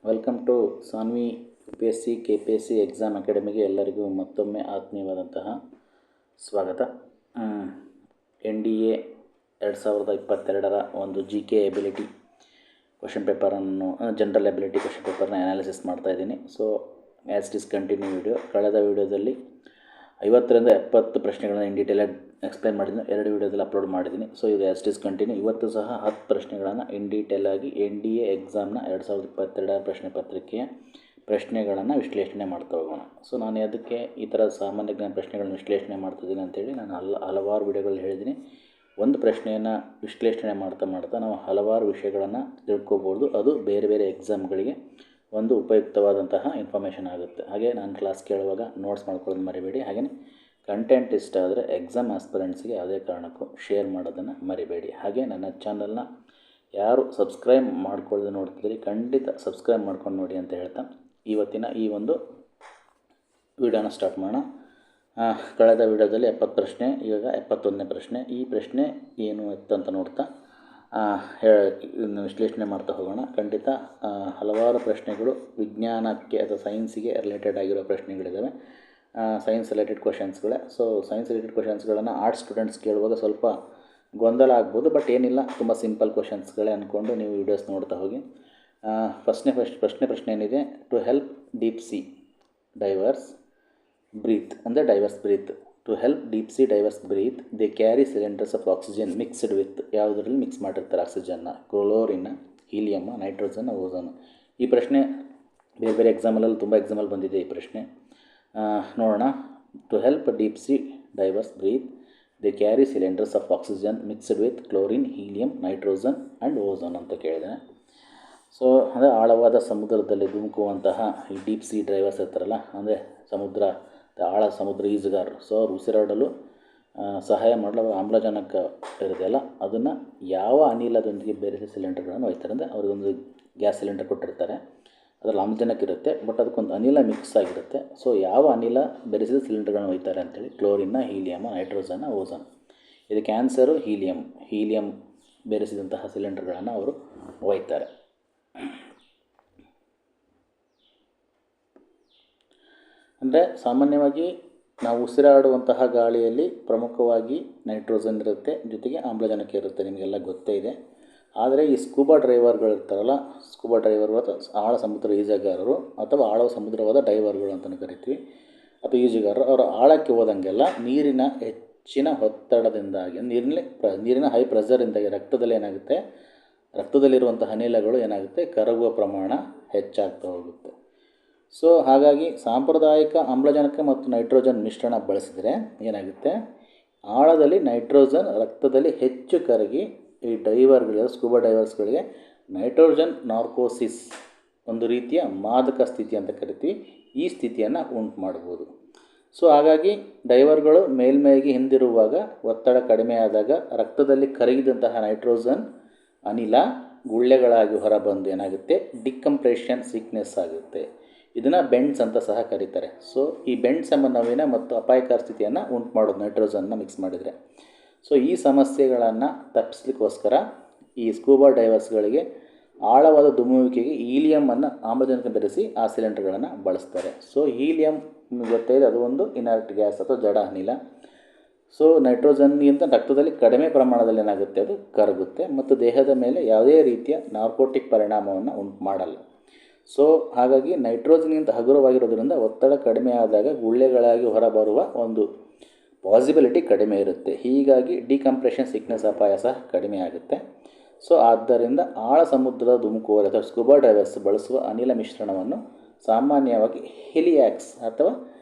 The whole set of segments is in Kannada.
Welcome to Sanvi UPSC KPSC exam ಅಕಾಡೆಮಿಗೆ ಎಲ್ಲರಿಗೂ ಮತ್ತೊಮ್ಮೆ ಆತ್ಮೀಯವಾದಂತಹ ಸ್ವಾಗತ. NDA 2022ರ ಒಂದು GK ಎಬಿಲಿಟಿ ಕ್ವಶನ್ ಪೇಪರನ್ನು ಜನರಲ್ ಎಬಿಲಿಟಿ ಕ್ವಶನ್ ಪೇಪರ್ನ ಅನಾಲಿಸಿಸ್ ಮಾಡ್ತಾಯಿದ್ದೀನಿ. So as it is continue video. ಕಳೆದ ವಿಡಿಯೋದಲ್ಲಿ 50ರಿಂದ 70 ಪ್ರಶ್ನೆಗಳನ್ನು ಇನ್ ಡೀಟೇಲ್ ಎಕ್ಸ್ಪ್ಲೈನ್ ಮಾಡಿದ್ದೀನಿ. 2 ವಿಡಿಯೋದಲ್ಲಿ ಅಪ್ಲೋಡ್ ಮಾಡಿದ್ದೀನಿ. ಸೊ ಇದು ಆ್ಯಸ್ ಇಟ್ ಇಸ್ ಕಂಟಿನ್ಯೂ. ಇವತ್ತು ಸಹ 10 ಪ್ರಶ್ನೆಗಳನ್ನು ಇನ್ ಡೀಟೇಲ್ ಆಗಿ NDA ಎಕ್ಸಾಮ್ನ 2022ರ ಪ್ರಶ್ನೆ ಪತ್ರಿಕೆಯ ಪ್ರಶ್ನೆಗಳನ್ನು ವಿಶ್ಲೇಷಣೆ ಮಾಡ್ತಾ ಹೋಗೋಣ. ಸೊ ನಾನು ಅದಕ್ಕೆ ಈ ಥರ ಸಾಮಾನ್ಯ ಜ್ಞಾನ ಪ್ರಶ್ನೆಗಳನ್ನು ವಿಶ್ಲೇಷಣೆ ಮಾಡ್ತಿದ್ದೀನಿ ಅಂತೇಳಿ ನಾನು ಹಲವಾರು ವಿಡಿಯೋಗಳಲ್ಲಿ ಹೇಳಿದ್ದೀನಿ. ಒಂದು ಪ್ರಶ್ನೆಯನ್ನು ವಿಶ್ಲೇಷಣೆ ಮಾಡ್ತಾ ನಾವು ಹಲವಾರು ವಿಷಯಗಳನ್ನು ತಿಳ್ಕೊಬೋದು. ಅದು ಬೇರೆ ಬೇರೆ ಎಕ್ಸಾಮ್ಗಳಿಗೆ ಒಂದು ಉಪಯುಕ್ತವಾದಂತಹ ಇನ್ಫಾರ್ಮೇಷನ್ ಆಗುತ್ತೆ. ಹಾಗೆ ನಾನು ಕ್ಲಾಸ್ ಕೇಳುವಾಗ ನೋಟ್ಸ್ ಮಾಡ್ಕೊಳ್ಳೋದು ಮರಿಬೇಡಿ. ಹಾಗೆಯೇ ಕಂಟೆಂಟ್ ಇಷ್ಟ ಆದರೆ ಎಕ್ಸಾಮ್ ಆಸ್ಪಿರೆಂಟ್ಸ್ಗೆ ಯಾವುದೇ ಕಾರಣಕ್ಕೂ ಶೇರ್ ಮಾಡೋದನ್ನು ಮರಿಬೇಡಿ. ಹಾಗೆ ನನ್ನ ಚಾನಲ್ನ ಯಾರು ಸಬ್ಸ್ಕ್ರೈಬ್ ಮಾಡ್ಕೊಳ್ಳೋದು ನೋಡ್ತಿದ್ದೀರಿ ಖಂಡಿತ ಸಬ್ಸ್ಕ್ರೈಬ್ ಮಾಡ್ಕೊಂಡು ನೋಡಿ ಅಂತ ಹೇಳ್ತಾ ಇವತ್ತಿನ ಈ ಒಂದು ವಿಡಿಯೋನ ಸ್ಟಾರ್ಟ್ ಮಾಡೋಣ. ಕಳೆದ ವಿಡಿಯೋದಲ್ಲಿ 70 ಪ್ರಶ್ನೆ, ಇವಾಗ 71ನೇ ಪ್ರಶ್ನೆ. ಈ ಪ್ರಶ್ನೆ ಏನು ಅಂತ ನೋಡ್ತಾ ವಿಶ್ಲೇಷಣೆ ಮಾಡ್ತಾ ಹೋಗೋಣ. ಖಂಡಿತ ಹಲವಾರು ಪ್ರಶ್ನೆಗಳು ವಿಜ್ಞಾನಕ್ಕೆ ಅಥವಾ ಸೈನ್ಸಿಗೆ ರಿಲೇಟೆಡ್ ಆಗಿರೋ ಪ್ರಶ್ನೆಗಳಿದ್ದಾವೆ, ಸೈನ್ಸ್ ರಿಲೇಟೆಡ್ ಕ್ವಶನ್ಸ್ಗಳೇ. ಸೊ ಸೈನ್ಸ್ ರಿಲೇಟೆಡ್ ಕ್ವಶನ್ಸ್ಗಳನ್ನು ಆರ್ಟ್ಸ್ ಸ್ಟೂಡೆಂಟ್ಸ್ ಕೇಳುವಾಗ ಸ್ವಲ್ಪ ಗೊಂದಲ ಆಗ್ಬೋದು, ಬಟ್ ಏನಿಲ್ಲ, ತುಂಬ ಸಿಂಪಲ್ ಕ್ವಶನ್ಸ್ಗಳೇ ಅಂದ್ಕೊಂಡು ನೀವು ವೀಡಿಯೋಸ್ ನೋಡ್ತಾ ಹೋಗಿ. ಪ್ರಶ್ನೆ ಏನಿದೆ, to help deep sea divers breathe ಅಂದರೆ divers breathe. To help deep sea divers breathe they carry cylinders of oxygen mixed with, ಯಾವುದರಲ್ಲಿ ಮಿಕ್ಸ್ ಮಾಡಿರ್ತಾರೆ ಆಕ್ಸಿಜನ್ನ, ಕ್ಲೋರಿನ್, ಹೀಲಿಯಮ್, ನೈಟ್ರೋಜನ್, ಓಝೋನ್. ಈ ಪ್ರಶ್ನೆ ಬೇರೆ ಬೇರೆ ಎಕ್ಸಾಮಲ್ಲಿ ತುಂಬ ಎಕ್ಸಾಮಲ್ಲಿ ಬಂದಿದೆ ಈ ಪ್ರಶ್ನೆ. ನೋಡೋಣ. To help deep sea divers breathe they carry cylinders of oxygen mixed with chlorine, helium, nitrogen and ozone ಅಂತ ಕೇಳಿದೆ. ಸೊ ಅಂದರೆ ಆಳವಾದ ಸಮುದ್ರದಲ್ಲಿ ಧುಮುಕುವಂತಹ ಈ ಡೀಪ್ ಸಿ ಡ್ರೈವರ್ಸ್ ಇರ್ತಾರಲ್ಲ, ಅಂದರೆ ಆಳ ಸಮುದ್ರ ಈಜುಗಾರರು. ಸೊ ಅವ್ರು ಉಸಿರಾಡಲು ಸಹಾಯ ಮಾಡಲು ಆಮ್ಲಜನಕ ಇರೋದಲ್ಲ, ಅದನ್ನು ಯಾವ ಅನಿಲದೊಂದಿಗೆ ಬೇರೆಸಿ ಸಿಲಿಂಡರ್ಗಳನ್ನು ಒಯ್ತಾರೆ. ಅಂದರೆ ಅವ್ರಿಗೊಂದು ಗ್ಯಾಸ್ ಸಿಲಿಂಡರ್ ಕೊಟ್ಟಿರ್ತಾರೆ, ಅದರಲ್ಲಿ ಆಮ್ಲಜನಕ ಇರುತ್ತೆ, ಬಟ್ ಅದಕ್ಕೊಂದು ಅನಿಲ ಮಿಕ್ಸ್ ಆಗಿರುತ್ತೆ. ಸೊ ಯಾವ ಅನಿಲ ಬೆರೆಸಿದ ಸಿಲಿಂಡರ್ಗಳನ್ನು ಒಯ್ತಾರೆ ಅಂತೇಳಿ, ಕ್ಲೋರಿನ್ನ, ಹೀಲಿಯಮ್, ನೈಟ್ರೋಜನ್, ಓಝೋನ್. ಇದಕ್ಕೆ ಆನ್ಸರು ಹೀಲಿಯಮ್ ಬೆರೆಸಿದಂತಹ ಸಿಲಿಂಡರ್ಗಳನ್ನು ಅವರು ಒಯ್ತಾರೆ. ಅಂದರೆ ಸಾಮಾನ್ಯವಾಗಿ ನಾವು ಉಸಿರಾಡುವಂತಹ ಗಾಳಿಯಲ್ಲಿ ಪ್ರಮುಖವಾಗಿ ನೈಟ್ರೋಜನ್ ಇರುತ್ತೆ, ಜೊತೆಗೆ ಆಮ್ಲಜನಕ ಇರುತ್ತೆ, ನಿಮಗೆಲ್ಲ ಗೊತ್ತೇ ಇದೆ. ಆದರೆ ಈ ಸ್ಕೂಬಾ ಡ್ರೈವರ್ಗಳಿರ್ತಾರಲ್ಲ, ಸ್ಕೂಬಾ ಡ್ರೈವರ್ಗಳು ಅಥವಾ ಆಳ ಸಮುದ್ರ ಈಜುಗಾರರು ಅಥವಾ ಆಳ ಸಮುದ್ರವಾದ ಡೈವರ್ಗಳು ಅಂತಲೂ ಕರಿತೀವಿ, ಅಥವಾ ಈಜುಗಾರರು, ಅವರು ಆಳಕ್ಕೆ ಹೋದಂಗೆಲ್ಲ ನೀರಿನ ಹೆಚ್ಚಿನ ಒತ್ತಡದಿಂದಾಗಿ, ನೀರಿನ ಹೈ ಪ್ರೆಷರಿಂದಾಗಿ ರಕ್ತದಲ್ಲಿರುವಂಥ ಅನಿಲಗಳು ಏನಾಗುತ್ತೆ, ಕರಗುವ ಪ್ರಮಾಣ ಹೆಚ್ಚಾಗ್ತಾ ಹೋಗುತ್ತೆ. ಸೊ ಹಾಗಾಗಿ ಸಾಂಪ್ರದಾಯಿಕ ಆಮ್ಲಜನಕ ಮತ್ತು ನೈಟ್ರೋಜನ್ ಮಿಶ್ರಣ ಬಳಸಿದರೆ ಏನಾಗುತ್ತೆ, ಆಳದಲ್ಲಿ ನೈಟ್ರೋಜನ್ ರಕ್ತದಲ್ಲಿ ಹೆಚ್ಚು ಕರಗಿ ಈ ಡೈವರ್ಗಳಿಗೆ, ಸ್ಕೂಬಾ ಡೈವರ್ಸ್ಗಳಿಗೆ ನೈಟ್ರೋಜನ್ ನಾರ್ಕೋಸಿಸ್, ಒಂದು ರೀತಿಯ ಮಾದಕ ಸ್ಥಿತಿ ಅಂತ ಕರಿತೀವಿ, ಈ ಸ್ಥಿತಿಯನ್ನು ಉಂಟು ಮಾಡ್ಬೋದು. ಸೊ ಹಾಗಾಗಿ ಡೈವರ್ಗಳು ಮೇಲ್ಮೈಗೆ ಹಿಂದಿರುವಾಗ ಒತ್ತಡ ಕಡಿಮೆ ಆದಾಗ ರಕ್ತದಲ್ಲಿ ಕರಗಿದಂತಹ ನೈಟ್ರೋಜನ್ ಅನಿಲ ಗುಳ್ಳೆಗಳಾಗಿ ಹೊರಬಂದು ಏನಾಗುತ್ತೆ, ಡಿಕಂಪ್ರೆಷನ್ ಸಿಕ್ನೆಸ್ ಆಗುತ್ತೆ. ಇದನ್ನು ಬೆಂಡ್ಸ್ ಅಂತ ಸಹ ಕರೀತಾರೆ. ಸೊ ಈ ಬೆಂಡ್ಸ್ ಎಂಬ ನವೀನ ಮತ್ತು ಅಪಾಯಕಾರಿ ಸ್ಥಿತಿಯನ್ನು ಉಂಟು ಮಾಡೋದು ನೈಟ್ರೋಜನ್ನ ಮಿಕ್ಸ್ ಮಾಡಿದರೆ. ಸೊ ಈ ಸಮಸ್ಯೆಗಳನ್ನು ತಪ್ಪಿಸ್ಲಿಕ್ಕೋಸ್ಕರ ಈ ಸ್ಕೂಬಾ ಡೈವರ್ಸ್ಗಳಿಗೆ ಆಳವಾದ ಧುಮುವಿಕೆಗೆ ಹೀಲಿಯಮನ್ನು ಆಮ್ಲಜನಕ ಬೆರೆಸಿ ಆ ಸಿಲಿಂಡರ್ಗಳನ್ನು ಬಳಸ್ತಾರೆ. ಸೊ ಹೀಲಿಯಮ್ ಗೊತ್ತೇ ಇದೆ, ಅದು ಒಂದು ಇನರ್ಟ್ ಗ್ಯಾಸ್ ಅಥವಾ ಜಡ ಅನಿಲ. ಸೊ ನೈಟ್ರೋಜನ್ಗಿಂತ ರಕ್ತದಲ್ಲಿ ಕಡಿಮೆ ಪ್ರಮಾಣದಲ್ಲಿ ಏನಾಗುತ್ತೆ, ಅದು ಕರಗುತ್ತೆ ಮತ್ತು ದೇಹದ ಮೇಲೆ ಯಾವುದೇ ರೀತಿಯ ನಾರ್ಕೋಟಿಕ್ ಪರಿಣಾಮವನ್ನು ಉಂಟು ಮಾಡಲ್ಲ. ಸೊ ಹಾಗಾಗಿ ನೈಟ್ರೋಜನ್ಗಿಂತ ಹಗುರವಾಗಿರೋದ್ರಿಂದ ಒತ್ತಡ ಕಡಿಮೆ ಆದಾಗ ಗುಳ್ಳೆಗಳಾಗಿ ಹೊರಬರುವ ಒಂದು ಪಾಸಿಬಿಲಿಟಿ ಕಡಿಮೆ ಇರುತ್ತೆ. ಹೀಗಾಗಿ ಡಿಕಂಪ್ರೆಷನ್ ಸಿಕ್ನೆಸ್ ಅಪಾಯ ಸಹ ಕಡಿಮೆ ಆಗುತ್ತೆ. ಸೊ ಆದ್ದರಿಂದ ಆಳ ಸಮುದ್ರದ ಧುಮುಕುವವರು ಅಥವಾ ಸ್ಕೂಬಾ ಡೈವರ್ಸ್ ಬಳಸುವ ಅನಿಲ ಮಿಶ್ರಣವನ್ನು ಸಾಮಾನ್ಯವಾಗಿ ಹೆಲಿಯಾಕ್ಸ್ ಅಥವಾ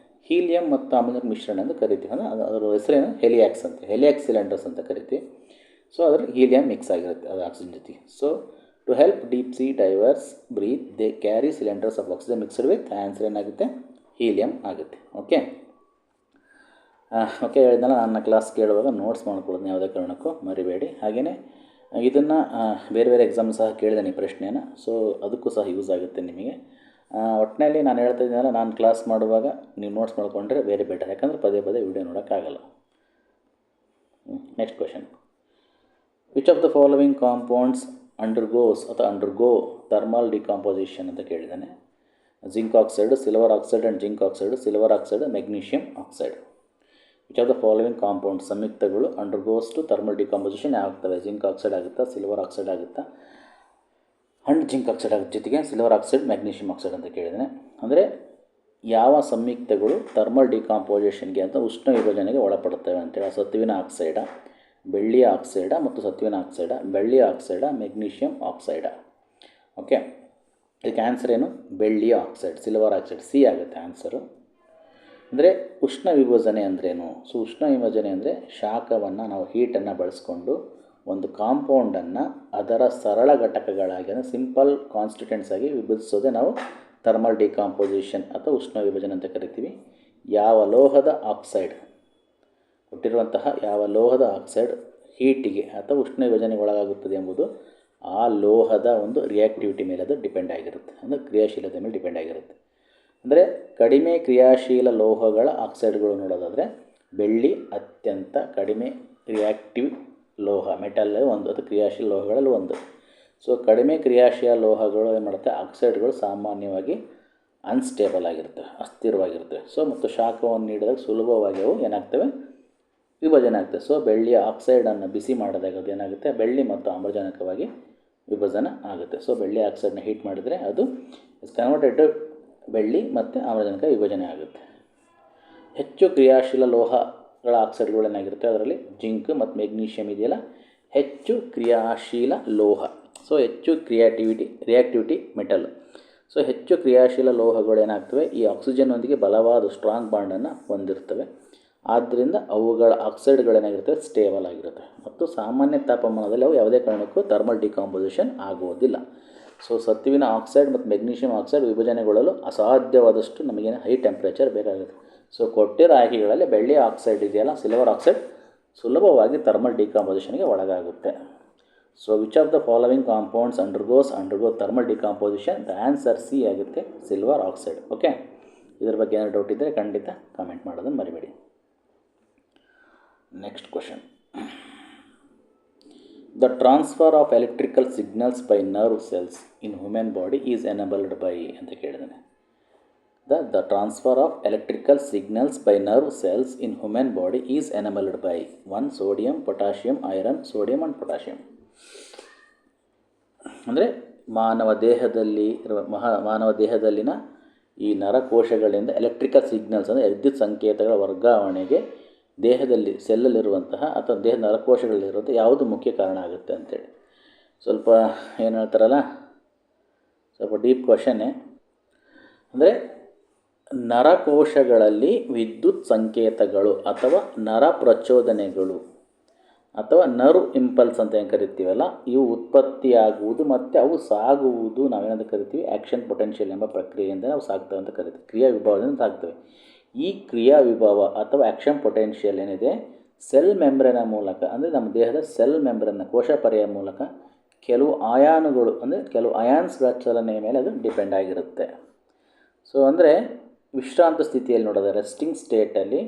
ಹೀಲಿಯಮ್ ಮತ್ತು ಆಮ್ಲಜನಕ ಮಿಶ್ರಣ ಎಂದು ಕರಿತೀವಿ. ಅಂದರೆ ಅದರ ಹೆಸರೇನು, ಹೆಲಿಯಾಕ್ಸ್ ಅಂತ, ಹೆಲಿಯಾಕ್ಸ್ ಸಿಲಿಂಡರ್ಸ್ ಅಂತ ಕರಿತೀವಿ. ಸೊ ಅದರಲ್ಲಿ ಹೀಲಿಯಮ್ ಮಿಕ್ಸ್ ಆಗಿರುತ್ತೆ ಅದು ಆಕ್ಸಿಜನ್ ಜೊತೆ. So to help deep sea divers breathe they carry cylinders of oxygen mixed with, answer ಏನಾಗುತ್ತೆ, ಹೀಲಿಯಮ್ ಆಗುತ್ತೆ. ಓಕೆ ಹೇಳಿದ್ನಲ್ಲ, ನನ್ನ ಕ್ಲಾಸ್ ಕೇಳುವಾಗ ನೋಟ್ಸ್ ಮಾಡ್ಕೊಳ್ಳೋದು ಯಾವುದೇ ಕಾರಣಕ್ಕೂ ಮರಿಬೇಡಿ. ಹಾಗೆಯೇ ಇದನ್ನು ಬೇರೆ ಬೇರೆ ಎಕ್ಸಾಮ್ ಸಹ ಕೇಳಿದ್ದೇನೆ ಈ ಪ್ರಶ್ನೆಯನ್ನು. ಸೊ ಅದಕ್ಕೂ ಸಹ ಯೂಸ್ ಆಗುತ್ತೆ ನಿಮಗೆ. ಒಟ್ಟಿನಲ್ಲಿ ನಾನು ಹೇಳ್ತಾ ಇದ್ದೀನಲ್ಲ, ನಾನು ಕ್ಲಾಸ್ ಮಾಡುವಾಗ ನೀವು ನೋಟ್ಸ್ ಮಾಡ್ಕೊಂಡ್ರೆ ಬೇರೆ ಬೆಟರ್, ಯಾಕಂದರೆ ಪದೇ ವಿಡಿಯೋ ನೋಡೋಕ್ಕಾಗಲ್ಲ. Next question, which of the following compounds undergoes ಅಥವಾ ಅಂಡರ್ಗೋ ಥರ್ಮಲ್ ಡಿಕಾಂಪೋಸಿಷನ್ ಅಂತ ಕೇಳಿದ್ದಾನೆ. Zinc oxide, silver oxide and zinc oxide, silver oxide, magnesium oxide. Which of the following compound ಸಂಯುಕ್ತಗಳು ಅಂಡರ್ಗೋಸ್ ಟು ಥರ್ಮಲ್ ಡಿಕಾಂಪೋಸಿಷನ್ ಆಗ್ತವೆ? ಜಿಂಕ್ ಆಕ್ಸೈಡ್ ಆಗುತ್ತಾ, ಸಿಲ್ವರ್ ಆಕ್ಸೈಡ್ ಆಗುತ್ತಾ, ಅಂಡ್ ಜಿಂಕ್ ಆಕ್ಸೈಡ್ ಆಗುತ್ತೆ, ಜೊತೆಗೆ ಸಿಲ್ವರ್ ಆಕ್ಸೈಡ್, ಮೆಗ್ನೀಷಿಯಂ ಆಕ್ಸೈಡ್ ಅಂತ ಕೇಳಿದ್ದಾನೆ. ಅಂದರೆ ಯಾವ ಸಂಯುಕ್ತಗಳು ಥರ್ಮಲ್ ಡಿಕಾಂಪೋಸಿಷನ್ಗೆ ಅಂತ ಉಷ್ಣ ವಿಭಜನೆಗೆ ಒಳಪಡುತ್ತವೆ ಅಂತೇಳಿ. ಸತುವಿನ ಆಕ್ಸೈಡ, ಬೆಳ್ಳಿಯ ಆಕ್ಸೈಡ ಮತ್ತು ಸತುವಿನ ಆಕ್ಸೈಡ, ಬೆಳ್ಳಿಯ ಆಕ್ಸೈಡ, ಮೆಗ್ನೀಷಿಯಂ ಆಕ್ಸೈಡ. ಓಕೆ, ಇದಕ್ಕೆ ಆನ್ಸರ್ ಏನು? ಬೆಳ್ಳಿಯ ಆಕ್ಸೈಡ್, ಸಿಲ್ವರ್ ಆಕ್ಸೈಡ್, ಸಿ ಆಗುತ್ತೆ ಆನ್ಸರು. ಅಂದರೆ ಉಷ್ಣ ವಿಭಜನೆ ಅಂದ್ರೇನು? ಸೊ ಉಷ್ಣ ವಿಭಜನೆ ಅಂದರೆ ಶಾಖವನ್ನು ನಾವು ಹೀಟನ್ನು ಬಳಸ್ಕೊಂಡು ಒಂದು ಕಾಂಪೌಂಡನ್ನು ಅದರ ಸರಳ ಘಟಕಗಳಾಗಿ ಅಂದರೆ ಸಿಂಪಲ್ ಕಾನ್ಸ್ಟಿಟ್ಯೂಯೆಂಟ್ಸ್ ಆಗಿ ವಿಭಜಿಸೋದೇ ನಾವು ಥರ್ಮಲ್ ಡಿಕಾಂಪೋಸಿಷನ್ ಅಥವಾ ಉಷ್ಣ ವಿಭಜನೆ ಅಂತ ಕರಿತೀವಿ. ಯಾವ ಲೋಹದ ಆಕ್ಸೈಡ್ ಕೊಟ್ಟಿರುವಂತಹ ಯಾವ ಲೋಹದ ಆಕ್ಸೈಡ್ ಹೀಟಿಗೆ ಅಥವಾ ಉಷ್ಣ ವಿಭಜನೆಗೆ ಒಳಗಾಗುತ್ತದೆ ಎಂಬುದು ಆ ಲೋಹದ ಒಂದು ರಿಯಾಕ್ಟಿವಿಟಿ ಮೇಲೆ ಅದು ಡಿಪೆಂಡ್ ಆಗಿರುತ್ತೆ, ಅಂದರೆ ಕ್ರಿಯಾಶೀಲತೆ ಮೇಲೆ ಡಿಪೆಂಡ್ ಆಗಿರುತ್ತೆ. ಅಂದರೆ ಕಡಿಮೆ ಕ್ರಿಯಾಶೀಲ ಲೋಹಗಳ ಆಕ್ಸೈಡ್ಗಳು ನೋಡೋದಾದರೆ ಬೆಳ್ಳಿ ಅತ್ಯಂತ ಕಡಿಮೆ ರಿಯಾಕ್ಟಿವ್ ಲೋಹ, ಮೆಟಲ್ ಒಂದು, ಅದು ಕ್ರಿಯಾಶೀಲ ಲೋಹಗಳಲ್ಲಿ ಒಂದು. ಸೊ ಕಡಿಮೆ ಕ್ರಿಯಾಶೀಲ ಲೋಹಗಳು ಏನು ಮಾಡುತ್ತೆ, ಆಕ್ಸೈಡ್ಗಳು ಸಾಮಾನ್ಯವಾಗಿ ಅನ್ಸ್ಟೇಬಲ್ ಆಗಿರ್ತವೆ, ಅಸ್ಥಿರವಾಗಿರ್ತವೆ. ಸೊ ಮತ್ತು ಶಾಖವನ್ನು ನೀಡಿದಾಗ ಸುಲಭವಾಗಿ ಅವು ಏನಾಗ್ತವೆ, ವಿಭಜನೆ ಆಗ್ತವೆ. ಸೊ ಬೆಳ್ಳಿಯ ಆಕ್ಸೈಡನ್ನು ಬಿಸಿ ಮಾಡಿದಾಗ ಅದು ಏನಾಗುತ್ತೆ, ಬೆಳ್ಳಿ ಮತ್ತು ಆಮ್ಲಜನಕವಾಗಿ ವಿಭಜನೆ ಆಗುತ್ತೆ. ಸೊ ಬೆಳ್ಳಿ ಆಕ್ಸೈಡ್ನ ಹೀಟ್ ಮಾಡಿದರೆ ಅದು ಇಸ್ ಕನ್ವರ್ಟೆಡ್ ಟು ಬೆಳ್ಳಿ ಮತ್ತು ಆಮ್ಲಜನಕ ವಿಭಜನೆ ಆಗುತ್ತೆ. ಹೆಚ್ಚು ಕ್ರಿಯಾಶೀಲ ಲೋಹಗಳ ಆಕ್ಸೈಡ್ಗಳು ಏನಾಗಿರುತ್ತೆ, ಅದರಲ್ಲಿ ಜಿಂಕ್ ಮತ್ತು ಮೆಗ್ನೀಷಿಯಮ್ ಇದೆಯಲ್ಲ, ಹೆಚ್ಚು ಕ್ರಿಯಾಶೀಲ ಲೋಹ. ಸೊ ಹೆಚ್ಚು ರಿಯಾಕ್ಟಿವಿಟಿ ಮೆಟಲ್. ಸೊ ಹೆಚ್ಚು ಕ್ರಿಯಾಶೀಲ ಲೋಹಗಳು ಏನಾಗ್ತವೆ, ಈ ಆಕ್ಸಿಜನ್ನೊಂದಿಗೆ ಬಲವಾದ ಸ್ಟ್ರಾಂಗ್ ಬಾಂಡನ್ನು ಹೊಂದಿರ್ತವೆ. ಆದ್ದರಿಂದ ಅವುಗಳ ಆಕ್ಸೈಡ್ಗಳೇನಾಗಿರ್ತವೆ, ಸ್ಟೇಬಲ್ ಆಗಿರುತ್ತೆ ಮತ್ತು ಸಾಮಾನ್ಯ ತಾಪಮಾನದಲ್ಲಿ ಅವು ಯಾವುದೇ ಕಾರಣಕ್ಕೂ ಥರ್ಮಲ್ ಡಿಕಾಂಪೋಸಿಷನ್ ಆಗುವುದಿಲ್ಲ. ಸೊ ಸತುವಿನ ಆಕ್ಸೈಡ್ ಮತ್ತು ಮೆಗ್ನೀಷಿಯಂ ಆಕ್ಸೈಡ್ ವಿಭಜನೆಗೊಳ್ಳಲು ಅಸಾಧ್ಯವಾದಷ್ಟು ನಮಗೇನು ಹೈ ಟೆಂಪ್ರೇಚರ್ ಬೇಕಾಗುತ್ತೆ. ಸೊ ಕೊಟ್ಟಿರೋ ಆಯ್ಕೆಗಳಲ್ಲಿ ಬೆಳ್ಳಿಯ ಆಕ್ಸೈಡ್ ಇದೆಯಲ್ಲ, ಸಿಲ್ವರ್ ಆಕ್ಸೈಡ್ ಸುಲಭವಾಗಿ ಥರ್ಮಲ್ ಡಿಕಾಂಪೋಸಿಷನ್ಗೆ ಒಳಗಾಗುತ್ತೆ. So which of the following compounds undergo thermal decomposition? The answer C ಆಗುತ್ತೆ, ಸಿಲ್ವರ್ ಆಕ್ಸೈಡ್. ಓಕೆ, ಇದ್ರ ಬಗ್ಗೆ ಏನಾದ್ರು ಡೌಟ್ ಇದ್ದರೆ ಖಂಡಿತ ಕಾಮೆಂಟ್ ಮಾಡೋದನ್ನು ಮರಿಬೇಡಿ. Next question. The transfer of electrical signals by nerve cells in human body is enabled by ಅಂತ ಕೇಳಿದ್ದಾನೆ. The transfer of electrical signals by nerve cells in human body is enabled by 1. Sodium, potassium, iron, sodium and potassium. ಅಂದರೆ ಮಾನವ ದೇಹದಲ್ಲಿನ ಈ ನರಕೋಶಗಳಿಂದ ಎಲೆಕ್ಟ್ರಿಕಲ್ ಸಿಗ್ನಲ್ಸ್ ಅಂದರೆ ವಿದ್ಯುತ್ ಸಂಕೇತಗಳ ವರ್ಗಾವಣೆಗೆ ದೇಹದಲ್ಲಿ ಸೆಲ್ಲಲ್ಲಿರುವಂತಹ ಅಥವಾ ದೇಹದ ನರಕೋಶಗಳಲ್ಲಿರುವಂಥ ಯಾವುದು ಮುಖ್ಯ ಕಾರಣ ಆಗುತ್ತೆ ಅಂತೇಳಿ. ಸ್ವಲ್ಪ ಏನು ಹೇಳ್ತಾರಲ್ಲ, ಸ್ವಲ್ಪ ಡೀಪ್ ಕ್ವಶನ್ನೇ. ಅಂದರೆ ನರಕೋಶಗಳಲ್ಲಿ ವಿದ್ಯುತ್ ಸಂಕೇತಗಳು ಅಥವಾ ನರ ಪ್ರಚೋದನೆಗಳು ಅಥವಾ ನರ್ವ್ ಇಂಪಲ್ಸ್ ಅಂತ ಏನು ಕರಿತೀವಲ್ಲ, ಇವು ಉತ್ಪತ್ತಿಯಾಗುವುದು ಮತ್ತು ಅವು ಸಾಗುವುದು ನಾವೇನಂತ ಕರಿತೀವಿ, ಆ್ಯಕ್ಷನ್ ಪೊಟೆನ್ಷಿಯಲ್ ಎಂಬ ಪ್ರಕ್ರಿಯೆಯಿಂದ ನಾವು ಸಾಗ್ತವೆ ಅಂತ ಕರಿತೀವಿ. ಕ್ರಿಯಾ ವಿಭಾವದಿಂದ ಸಾಗ್ತವೆ. ಈ ಕ್ರಿಯಾ ವಿಭಾವ ಅಥವಾ ಆ್ಯಕ್ಷನ್ ಪೊಟೆನ್ಷಿಯಲ್ ಏನಿದೆ, ಸೆಲ್ ಮೆಂಬ್ರೇನ ಮೂಲಕ, ಅಂದರೆ ನಮ್ಮ ದೇಹದ ಸೆಲ್ ಮೆಂಬ್ರೇನ್ನ ಕೋಶಪರೆಯ ಮೂಲಕ ಕೆಲವು ಆಯಾನುಗಳು ಅಂದರೆ ಕೆಲವು ಅಯಾನ್ಸ್ಗಳ ಚಲನೆಯ ಮೇಲೆ ಅದು ಡಿಪೆಂಡ್ ಆಗಿರುತ್ತೆ. ಸೊ ಅಂದರೆ ವಿಶ್ರಾಂತ ಸ್ಥಿತಿಯಲ್ಲಿ ನೋಡೋದು, ರೆಸ್ಟಿಂಗ್ ಸ್ಟೇಟಲ್ಲಿ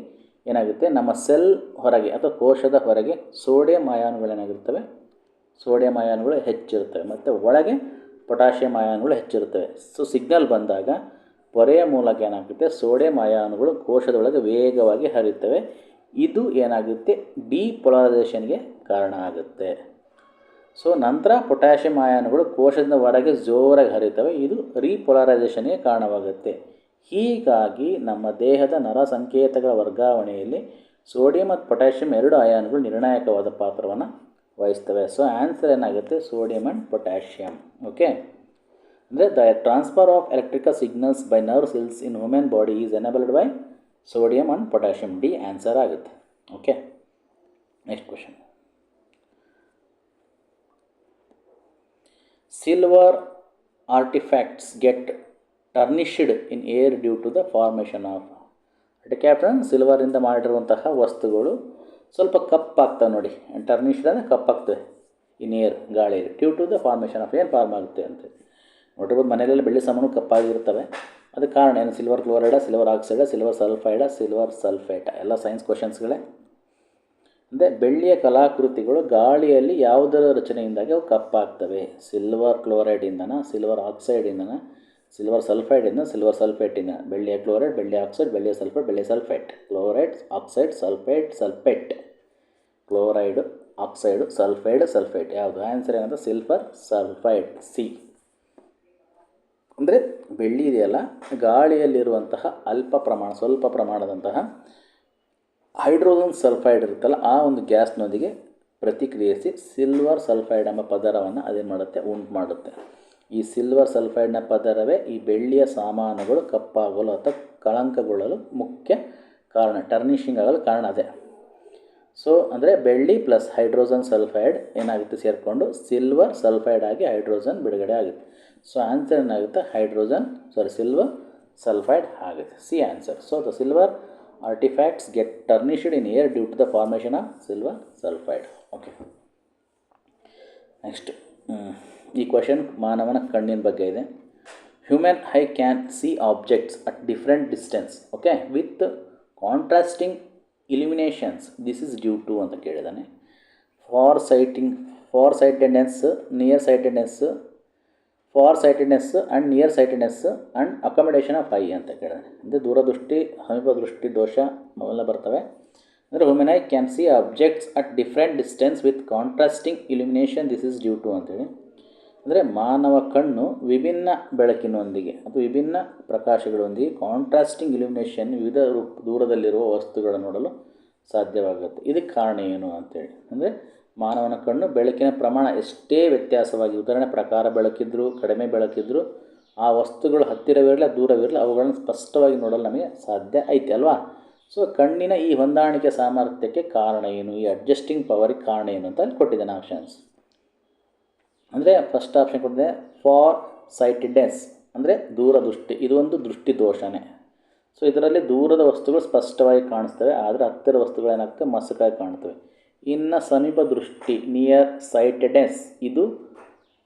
ಏನಾಗುತ್ತೆ, ನಮ್ಮ ಸೆಲ್ ಹೊರಗೆ ಅಥವಾ ಕೋಶದ ಹೊರಗೆ ಸೋಡಿಯಂ ಅಯಾನುಗಳೇನಾಗಿರ್ತವೆ, ಸೋಡಿಯಂ ಅಯಾನುಗಳು ಹೆಚ್ಚಿರ್ತವೆ ಮತ್ತು ಒಳಗೆ ಪೊಟ್ಯಾಷಿಯಂ ಅಯಾನುಗಳು ಹೆಚ್ಚಿರ್ತವೆ. ಸೊ ಸಿಗ್ನಲ್ ಬಂದಾಗ ಪೊರೆಯ ಮೂಲಕ ಏನಾಗುತ್ತೆ, ಸೋಡಿಯಂ ಅಯಾನುಗಳು ಕೋಶದ ಒಳಗೆ ವೇಗವಾಗಿ ಹರಿಯುತ್ತವೆ. ಇದು ಏನಾಗುತ್ತೆ, ಡಿಪೊಲರೈಸೇಷನ್ಗೆ ಕಾರಣ ಆಗುತ್ತೆ. ಸೊ ನಂತರ ಪೊಟ್ಯಾಷಿಯಂ ಅಯಾನುಗಳು ಕೋಶದಿಂದ ಹೊರಗೆ ಜೋರಾಗಿ ಹರಿಯುತ್ತವೆ. ಇದು ರೀಪೊಲರೈಸೇಷನ್ಗೆ ಕಾರಣವಾಗುತ್ತೆ. ಹೀಗಾಗಿ ನಮ್ಮ ದೇಹದ ನರ ಸಂಕೇತಗಳ ವರ್ಗಾವಣೆಯಲ್ಲಿ ಸೋಡಿಯಂ ಮತ್ತು ಪೊಟ್ಯಾಷಿಯಂ ಎರಡು ಅಯಾನುಗಳು ನಿರ್ಣಾಯಕವಾದ ಪಾತ್ರವನ್ನು ವಹಿಸ್ತವೆ. ಸೊ ಆನ್ಸರ್ ಏನಾಗುತ್ತೆ, ಸೋಡಿಯಂ ಆ್ಯಂಡ್ ಪೊಟ್ಯಾಷಿಯಂ. ಓಕೆ, ಅಂದರೆ the transfer of electrical signals by nerve cells in human body is enabled by sodium and potassium. D answer ಆಗುತ್ತೆ. Okay, next question. Silver artefacts get tarnished in air due to the formation of. Captain, ಸಿಲ್ವರಿಂದ ಮಾಡಿರುವಂತಹ ವಸ್ತುಗಳು ಸ್ವಲ್ಪ ಕಪ್ಪಾಗ್ತವೆ ನೋಡಿ. ಟರ್ನಿಶ್ಡ್ ಅಂದರೆ ಕಪ್ಪಾಗ್ತವೆ ಇನ್ ಏರ್, ಗಾಳಿಯಲ್ಲಿ, due to the formation of. ಏನು ಫಾರ್ಮ್ ಆಗುತ್ತೆ ಅಂತ ನೋಡಿರ್ಬೋದು. ಮನೆಯಲ್ಲೆಲ್ಲ ಬೆಳ್ಳಿ ಸಾಮಾನು ಕಪ್ಪಾಗಿರ್ತವೆ. ಅದಕ್ಕೆ ಕಾರಣ ಏನು? Silver chloride, silver oxide, silver sulphide, silver sulphate. ಎಲ್ಲ ಸೈನ್ಸ್ ಕ್ವಶನ್ಸ್ಗಳೇ. ಅಂದರೆ ಬೆಳ್ಳಿಯ ಕಲಾಕೃತಿಗಳು ಗಾಳಿಯಲ್ಲಿ ಯಾವುದರ ರಚನೆಯಿಂದಾಗಿ ಅವು ಕಪ್ಪಾಗ್ತವೆ? ಸಿಲ್ವರ್ ಕ್ಲೋರೈಡಿಂದನ, ಸಿಲ್ವರ್ ಆಕ್ಸೈಡಿಂದನ, ಸಿಲ್ವರ್ ಸಲ್ಫೈಡಿಂದ, ಸಿಲ್ವರ್ ಸಲ್ಫೇಟಿಂದ. ಬೆಳ್ಳಿಯ ಕ್ಲೋರೈಡ್, ಬೆಳ್ಳಿಯ ಆಕ್ಸೈಡ್, ಬೆಳ್ಳಿಯ ಸಲ್ಫೇಟ್, ಬೆಳ್ಳಿಯ sulphate. Chloride, oxide, sulphate, sulphate. Chloride, oxide, sulphide, sulphate. ಯಾವುದು ಆನ್ಸರ್ ಏನಂತ? Silver sulphide, C. ಅಂದರೆ ಬೆಳ್ಳಿ ಇದೆಯಲ್ಲ, ಗಾಳಿಯಲ್ಲಿರುವಂತಹ ಸ್ವಲ್ಪ ಪ್ರಮಾಣದಂತಹ ಹೈಡ್ರೋಜನ್ ಸಲ್ಫೈಡ್ ಇರುತ್ತಲ್ಲ, ಆ ಒಂದು ಗ್ಯಾಸ್ನೊಂದಿಗೆ ಪ್ರತಿಕ್ರಿಯಿಸಿ ಸಿಲ್ವರ್ ಸಲ್ಫೈಡ್ ಎಂಬ ಪದರವನ್ನು ಅದೇನು ಮಾಡುತ್ತೆ? ಉಂಟು ಮಾಡುತ್ತೆ. ಈ ಸಿಲ್ವರ್ ಸಲ್ಫೈಡ್ನ ಪದರವೇ ಈ ಬೆಳ್ಳಿಯ ಸಾಮಾನುಗಳು ಕಪ್ಪಾಗಲು ಅಥವಾ ಕಳಂಕಗೊಳ್ಳಲು ಮುಖ್ಯ ಕಾರಣ, ಟರ್ನಿಷಿಂಗ್ ಆಗಲು ಕಾರಣ ಅದೇ. ಸೊ ಅಂದರೆ ಬೆಳ್ಳಿ ಪ್ಲಸ್ ಹೈಡ್ರೋಜನ್ ಸಲ್ಫೈಡ್ ಏನಾಗುತ್ತೆ? ಸೇರಿಕೊಂಡು ಸಿಲ್ವರ್ ಸಲ್ಫೈಡ್ ಆಗಿ ಹೈಡ್ರೋಜನ್ ಬಿಡುಗಡೆ ಆಗುತ್ತೆ. ಸೊ ಆನ್ಸರ್ ಏನಾಗುತ್ತೆ? ಸಿಲ್ವರ್ ಸಲ್ಫೈಡ್ ಆಗುತ್ತೆ. C answer. So the silver artifacts get tarnished in air due to the formation of silver sulfide. Okay, next ಈ ಕ್ವಶನ್ ಮಾನವನ ಕಣ್ಣಿನ ಬಗ್ಗೆ ಇದೆ. Human eye can see objects at different distance, okay, with contrasting illuminations. This is due to ಅಂತ ಕೇಳಿದ್ದಾನೆ. Far sightedness, near sightedness, far sightedness and near sightedness and accommodation of eye ಅಂತ ಕೇಳಿದೆ. ಅಂದರೆ ದೂರದೃಷ್ಟಿ, ಸಮೀಪ ದೃಷ್ಟಿ ದೋಷ ಅವೆಲ್ಲ ಬರ್ತವೆ. ಅಂದರೆ human eye can see objects at different distance with contrasting illumination, this is due to ಅಂತೇಳಿ. ಅಂದರೆ ಮಾನವ ಕಣ್ಣು ವಿಭಿನ್ನ ಬೆಳಕಿನೊಂದಿಗೆ ಅಥವಾ ವಿಭಿನ್ನ ಪ್ರಕಾಶಗಳೊಂದಿಗೆ ಕಾಂಟ್ರಾಸ್ಟಿಂಗ್ ಇಲ್ಯುಮಿನೇಷನ್ ವಿವಿಧ ದೂರದಲ್ಲಿರುವ ವಸ್ತುಗಳನ್ನು ನೋಡಲು ಸಾಧ್ಯವಾಗುತ್ತೆ. ಇದಕ್ಕೆ ಕಾರಣ ಏನು ಅಂತೇಳಿ. ಅಂದರೆ ಮಾನವನ ಕಣ್ಣು ಬೆಳಕಿನ ಪ್ರಮಾಣ ಎಷ್ಟೇ ವ್ಯತ್ಯಾಸವಾಗಿ, ಉದಾಹರಣೆ ಪ್ರಕಾರ ಬೆಳಕಿದ್ರು, ಕಡಿಮೆ ಬೆಳಕಿದ್ರು, ಆ ವಸ್ತುಗಳು ಹತ್ತಿರವಿರಲಿ ದೂರವಿರಲಿ ಅವುಗಳನ್ನು ಸ್ಪಷ್ಟವಾಗಿ ನೋಡಲು ನಮಗೆ ಸಾಧ್ಯ ಐತೆ ಅಲ್ವಾ. ಸೊ ಕಣ್ಣಿನ ಈ ಹೊಂದಾಣಿಕೆ ಸಾಮರ್ಥ್ಯಕ್ಕೆ ಕಾರಣ ಏನು? ಈ ಅಡ್ಜಸ್ಟಿಂಗ್ ಪವರಿಗೆ ಕಾರಣ ಏನು ಅಂತ ಅಲ್ಲಿ ಕೊಟ್ಟಿದ್ದಾನೆ ಆಪ್ಷನ್ಸ್. ಅಂದರೆ ಫಸ್ಟ್ ಆಪ್ಷನ್ ಕೊಟ್ಟಿದೆ ಫಾರ್ ಸೈಟೆಡ್ನೆಸ್, ಅಂದರೆ ದೂರದೃಷ್ಟಿ. ಇದು ಒಂದು ದೃಷ್ಟಿ ದೋಷನೇ. ಸೊ ಇದರಲ್ಲಿ ದೂರದ ವಸ್ತುಗಳು ಸ್ಪಷ್ಟವಾಗಿ ಕಾಣಿಸ್ತವೆ, ಆದರೆ ಹತ್ತಿರ ವಸ್ತುಗಳೇನಾಗ್ತವೆ? ಮಸಕಾಗಿ ಕಾಣ್ತವೆ. ಇನ್ನು ಸಮೀಪ ದೃಷ್ಟಿ, ನಿಯರ್ ಸೈಟೆಡ್ನೆಸ್, ಇದು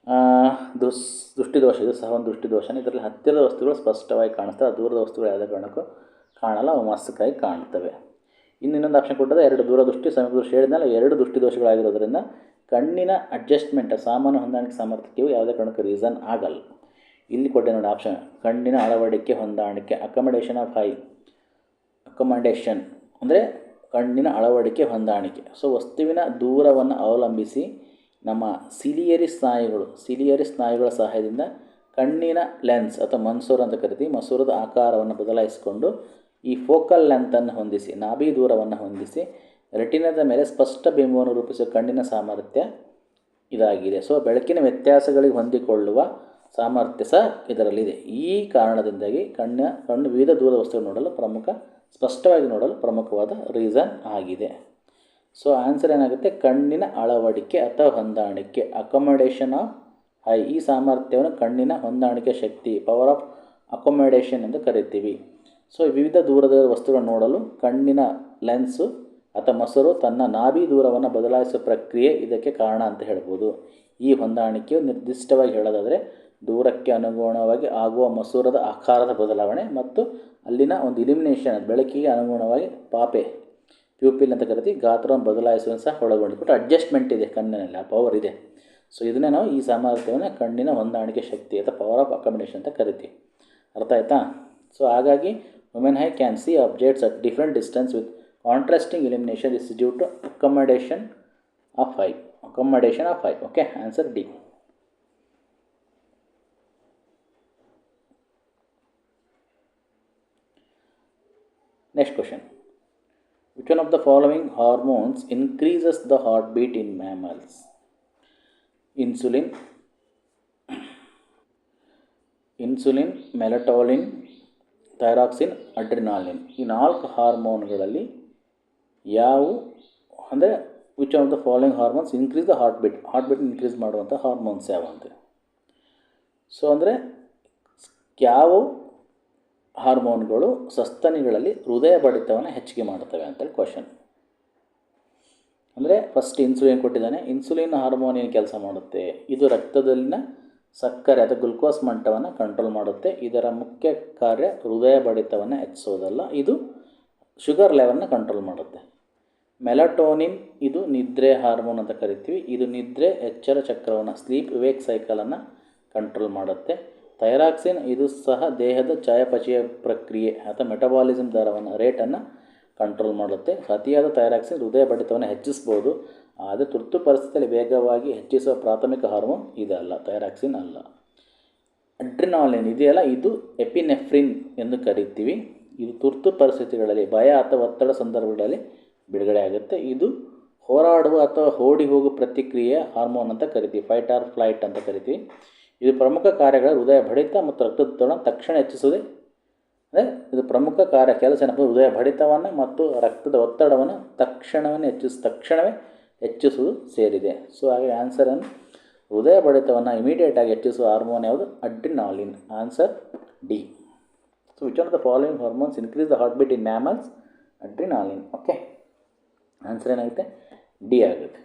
ದೃಷ್ಟಿದೋಷ. ಇದು ಸಹ ಒಂದು ದೃಷ್ಟಿದೋಷನೇ. ಇದರಲ್ಲಿ ಹತ್ತಿರದ ವಸ್ತುಗಳು ಸ್ಪಷ್ಟವಾಗಿ ಕಾಣಿಸ್ತವೆ, ದೂರದ ವಸ್ತುಗಳು ಯಾವುದೇ ಕಾರಣಕ್ಕೂ ಕಾಣಲ್ಲ, ಅವು ಮಸಕಾಗಿ ಕಾಣ್ತವೆ. ಇನ್ನೊಂದು ಆಪ್ಷನ್ ಕೊಟ್ಟರೆ ಎರಡು ದೂರದೃಷ್ಟಿ, ಸಮೀಪ ದೃಷ್ಟಿ ಹೇಳಿದ್ನಲ್ಲ, ಎರಡು ದೃಷ್ಟಿದೋಷಗಳಾಗಿರೋದ್ರಿಂದ ಕಣ್ಣಿನ ಅಡ್ಜಸ್ಟ್ಮೆಂಟ್, ಸಾಮಾನ್ಯ ಹೊಂದಾಣಿಕೆ ಸಾಮರ್ಥ್ಯವು ಯಾವುದೇ ಕಾರಣಕ್ಕೂ ರೀಸನ್ ಆಗಲ್ಲ. ಇಲ್ಲಿ ಕೊಟ್ಟೆ ನೋಡಿ ಆಪ್ಷನ್, ಕಣ್ಣಿನ ಅಳವಡಿಕೆ ಹೊಂದಾಣಿಕೆ, ಅಕಮಡೇಷನ್ ಆಫ್ ಐ. ಅಕಮಡೇಷನ್ ಅಂದರೆ ಕಣ್ಣಿನ ಅಳವಡಿಕೆ ಹೊಂದಾಣಿಕೆ. ಸೊ ವಸ್ತುವಿನ ದೂರವನ್ನು ಅವಲಂಬಿಸಿ ನಮ್ಮ ಸಿಲಿಯರಿ ಸ್ನಾಯುಗಳ ಸಹಾಯದಿಂದ ಕಣ್ಣಿನ ಲೆನ್ಸ್ ಅಥವಾ ಮನ್ಸೂರು ಅಂತ ಕರಿತೀವಿ, ಮಸೂರದ ಆಕಾರವನ್ನು ಬದಲಾಯಿಸಿಕೊಂಡು ಈ ಫೋಕಲ್ ಲೆಂತನ್ನು ಹೊಂದಿಸಿ, ನಾಭಿ ದೂರವನ್ನು ಹೊಂದಿಸಿ ರೆಟಿನದ ಮೇಲೆ ಸ್ಪಷ್ಟ ಬಿಂಬವನ್ನು ರೂಪಿಸುವ ಕಣ್ಣಿನ ಸಾಮರ್ಥ್ಯ ಇದಾಗಿದೆ. ಸೊ ಬೆಳಕಿನ ವ್ಯತ್ಯಾಸಗಳಿಗೆ ಹೊಂದಿಕೊಳ್ಳುವ ಸಾಮರ್ಥ್ಯ ಸಹ ಇದರಲ್ಲಿದೆ. ಈ ಕಾರಣದಿಂದಾಗಿ ಕಣ್ಣು ವಿವಿಧ ದೂರದ ವಸ್ತುಗಳು ನೋಡಲು ಸ್ಪಷ್ಟವಾಗಿ ನೋಡಲು ಪ್ರಮುಖವಾದ ರೀಸನ್ ಆಗಿದೆ. ಸೊ ಆನ್ಸರ್ ಏನಾಗುತ್ತೆ? ಕಣ್ಣಿನ ಅಳವಡಿಕೆ ಅಥವಾ ಹೊಂದಾಣಿಕೆ, ಅಕೊಮಡೇಷನ್ ಆಫ್ ಐ. ಈ ಸಾಮರ್ಥ್ಯವನ್ನು ಕಣ್ಣಿನ ಹೊಂದಾಣಿಕೆ ಶಕ್ತಿ, ಪವರ್ ಆಫ್ ಅಕೊಮಡೇಷನ್ ಎಂದು ಕರಿತೀವಿ. ಸೊ ವಿವಿಧ ದೂರದ ವಸ್ತುಗಳನ್ನು ನೋಡಲು ಕಣ್ಣಿನ ಲೆನ್ಸು ಅಥವಾ ಮಸೂರು ತನ್ನ ನಾಭಿ ದೂರವನ್ನು ಬದಲಾಯಿಸುವ ಪ್ರಕ್ರಿಯೆ ಇದಕ್ಕೆ ಕಾರಣ ಅಂತ ಹೇಳ್ಬೋದು. ಈ ಹೊಂದಾಣಿಕೆಯು ನಿರ್ದಿಷ್ಟವಾಗಿ ಹೇಳೋದಾದರೆ ದೂರಕ್ಕೆ ಅನುಗುಣವಾಗಿ ಆಗುವ ಮಸೂರದ ಆಕಾರದ ಬದಲಾವಣೆ ಮತ್ತು ಅಲ್ಲಿನ ಒಂದು ಇಲ್ಯುಮಿನೇಷನ್, ಬೆಳಕಿಗೆ ಅನುಗುಣವಾಗಿ ಪ್ಯೂಪಿಲ್ ಅಂತ ಕರಿತೀವಿ, ಗಾತ್ರವನ್ನು ಬದಲಾಯಿಸುವ ಸಹ ಒಳಗೊಂಡಿಬಿಟ್ಟು ಅಡ್ಜಸ್ಟ್ಮೆಂಟ್ ಇದೆ ಕಣ್ಣಿನಲ್ಲಿ, ಆ ಪವರ್ ಇದೆ. ಸೊ ಇದನ್ನೇ ನಾವು ಈ ಸಾಮರ್ಥ್ಯವನ್ನು ಕಣ್ಣಿನ ಹೊಂದಾಣಿಕೆ ಶಕ್ತಿ ಅಥವಾ ಪವರ್ ಆಫ್ ಅಕೊಮಡೇಷನ್ ಅಂತ ಕರಿತೀವಿ. ಅರ್ಥ ಆಯ್ತಾ? ಸೊ ಹಾಗಾಗಿ women eye can see objects at different distance with contrasting illumination is due to accommodation of eye. Okay, answer D. Next question. Which one of the following hormones increases the heartbeat in mammals? Insulin, melatonin, thyroxine, adrenaline. ಈ 4 ಹಾರ್ಮೋನ್ಗಳಲ್ಲಿ ಯಾವುವು ಅಂದರೆ which of the following hormones increase the heartbeat increase ಮಾಡುವಂಥ ಹಾರ್ಮೋನ್ಸ್ ಯಾವ ಅಂತ. ಸೊ ಅಂದರೆ ಯಾವ ಹಾರ್ಮೋನ್ಗಳು ಸಸ್ತನಿಗಳಲ್ಲಿ ಹೃದಯ ಬಡಿತವನ್ನು ಹೆಚ್ಚಿಗೆ ಮಾಡುತ್ತವೆ ಅಂತೇಳಿ ಕ್ವಶನ್. ಅಂದರೆ ಫಸ್ಟ್ ಇನ್ಸುಲಿನ್ ಕೊಟ್ಟಿದ್ದಾನೆ. ಇನ್ಸುಲಿನ್ ಹಾರ್ಮೋನ್ ಏನು ಕೆಲಸ ಮಾಡುತ್ತೆ? ಇದು ರಕ್ತದಲ್ಲಿನ ಸಕ್ಕರೆ ಅಥವಾ ಗ್ಲುಕೋಸ್ ಮಟ್ಟವನ್ನು ಕಂಟ್ರೋಲ್ ಮಾಡುತ್ತೆ. ಇದರ ಮುಖ್ಯ ಕಾರ್ಯ ಹೃದಯ ಬಡಿತವನ್ನು ಹೆಚ್ಚಿಸೋದಲ್ಲ, ಇದು ಶುಗರ್ ಲೆವೆಲ್ನ ಕಂಟ್ರೋಲ್ ಮಾಡುತ್ತೆ. ಮೆಲಟೋನಿನ್ ಇದು ನಿದ್ರೆ ಹಾರ್ಮೋನ್ ಅಂತ ಕರಿತೀವಿ. ಇದು ನಿದ್ರೆ ಎಚ್ಚರ ಚಕ್ರವನ್ನು ಸ್ಲೀಪ್ ವೇಕ್ ಸೈಕಲನ್ನು ಕಂಟ್ರೋಲ್ ಮಾಡುತ್ತೆ. ಥೈರಾಕ್ಸಿನ್ ಇದು ಸಹ ದೇಹದ ಚಯಾಪಚಯ ಪ್ರಕ್ರಿಯೆ ಅಥವಾ ಮೆಟಬಾಲಿಸಮ್ ದರವನ್ನು ರೇಟನ್ನು ಕಂಟ್ರೋಲ್ ಮಾಡುತ್ತೆ. ಅತಿಯಾದ ಥೈರಾಕ್ಸಿನ್ ಹೃದಯ ಬಡಿತವನ್ನು ಹೆಚ್ಚಿಸ್ಬೋದು, ಆದರೆ ತುರ್ತು ಪರಿಸ್ಥಿತಿಯಲ್ಲಿ ವೇಗವಾಗಿ ಹೆಚ್ಚಿಸುವ ಪ್ರಾಥಮಿಕ ಹಾರ್ಮೋನ್ ಇದಲ್ಲ, ಥೈರಾಕ್ಸಿನ್ ಅಲ್ಲ. ಅಡ್ರಿನಾಲಿನ್ ಇದೆಯಲ್ಲ, ಇದು ಎಪಿನೆಫ್ರಿನ್ ಎಂದು ಕರಿತೀವಿ. ಇದು ತುರ್ತು ಪರಿಸ್ಥಿತಿಗಳಲ್ಲಿ ಭಯ ಅಥವಾ ಒತ್ತಡ ಸಂದರ್ಭಗಳಲ್ಲಿ ಬಿಡುಗಡೆ ಆಗುತ್ತೆ. ಇದು ಹೋರಾಡುವ ಅಥವಾ ಓಡಿ ಹೋಗುವ ಪ್ರತಿಕ್ರಿಯೆ ಹಾರ್ಮೋನ್ ಅಂತ ಕರಿತೀವಿ, ಫೈಟ್ ಆರ್ ಫ್ಲೈಟ್ ಅಂತ ಕರಿತೀವಿ. ಇದು ಪ್ರಮುಖ ಕಾರ್ಯಗಳ ಹೃದಯ ಬಡಿತ ಮತ್ತು ರಕ್ತದೊತ್ತಡ ತಕ್ಷಣ ಹೆಚ್ಚಿಸುವುದೇ. ಅಂದರೆ ಇದು ಪ್ರಮುಖ ಕೆಲಸ ಏನಪ್ಪ, ಹೃದಯ ಬಡಿತವನ್ನು ಮತ್ತು ರಕ್ತದ ಒತ್ತಡವನ್ನು ತಕ್ಷಣವೇ ಹೆಚ್ಚಿಸುವುದು ಸೇರಿದೆ. ಸೊ ಹಾಗೆ ಆನ್ಸರನ್ನು ಹೃದಯ ಬಡಿತವನ್ನು ಇಮಿಡಿಯೇಟಾಗಿ ಹೆಚ್ಚಿಸುವ ಹಾರ್ಮೋನ್ ಯಾವುದು? Adrenaline. Answer D. So which are the following hormones increase the heart beat in mammals? Adrenaline. Okay, answer ಏನಾಗುತ್ತೆ? ಡಿ ಆಗುತ್ತೆ.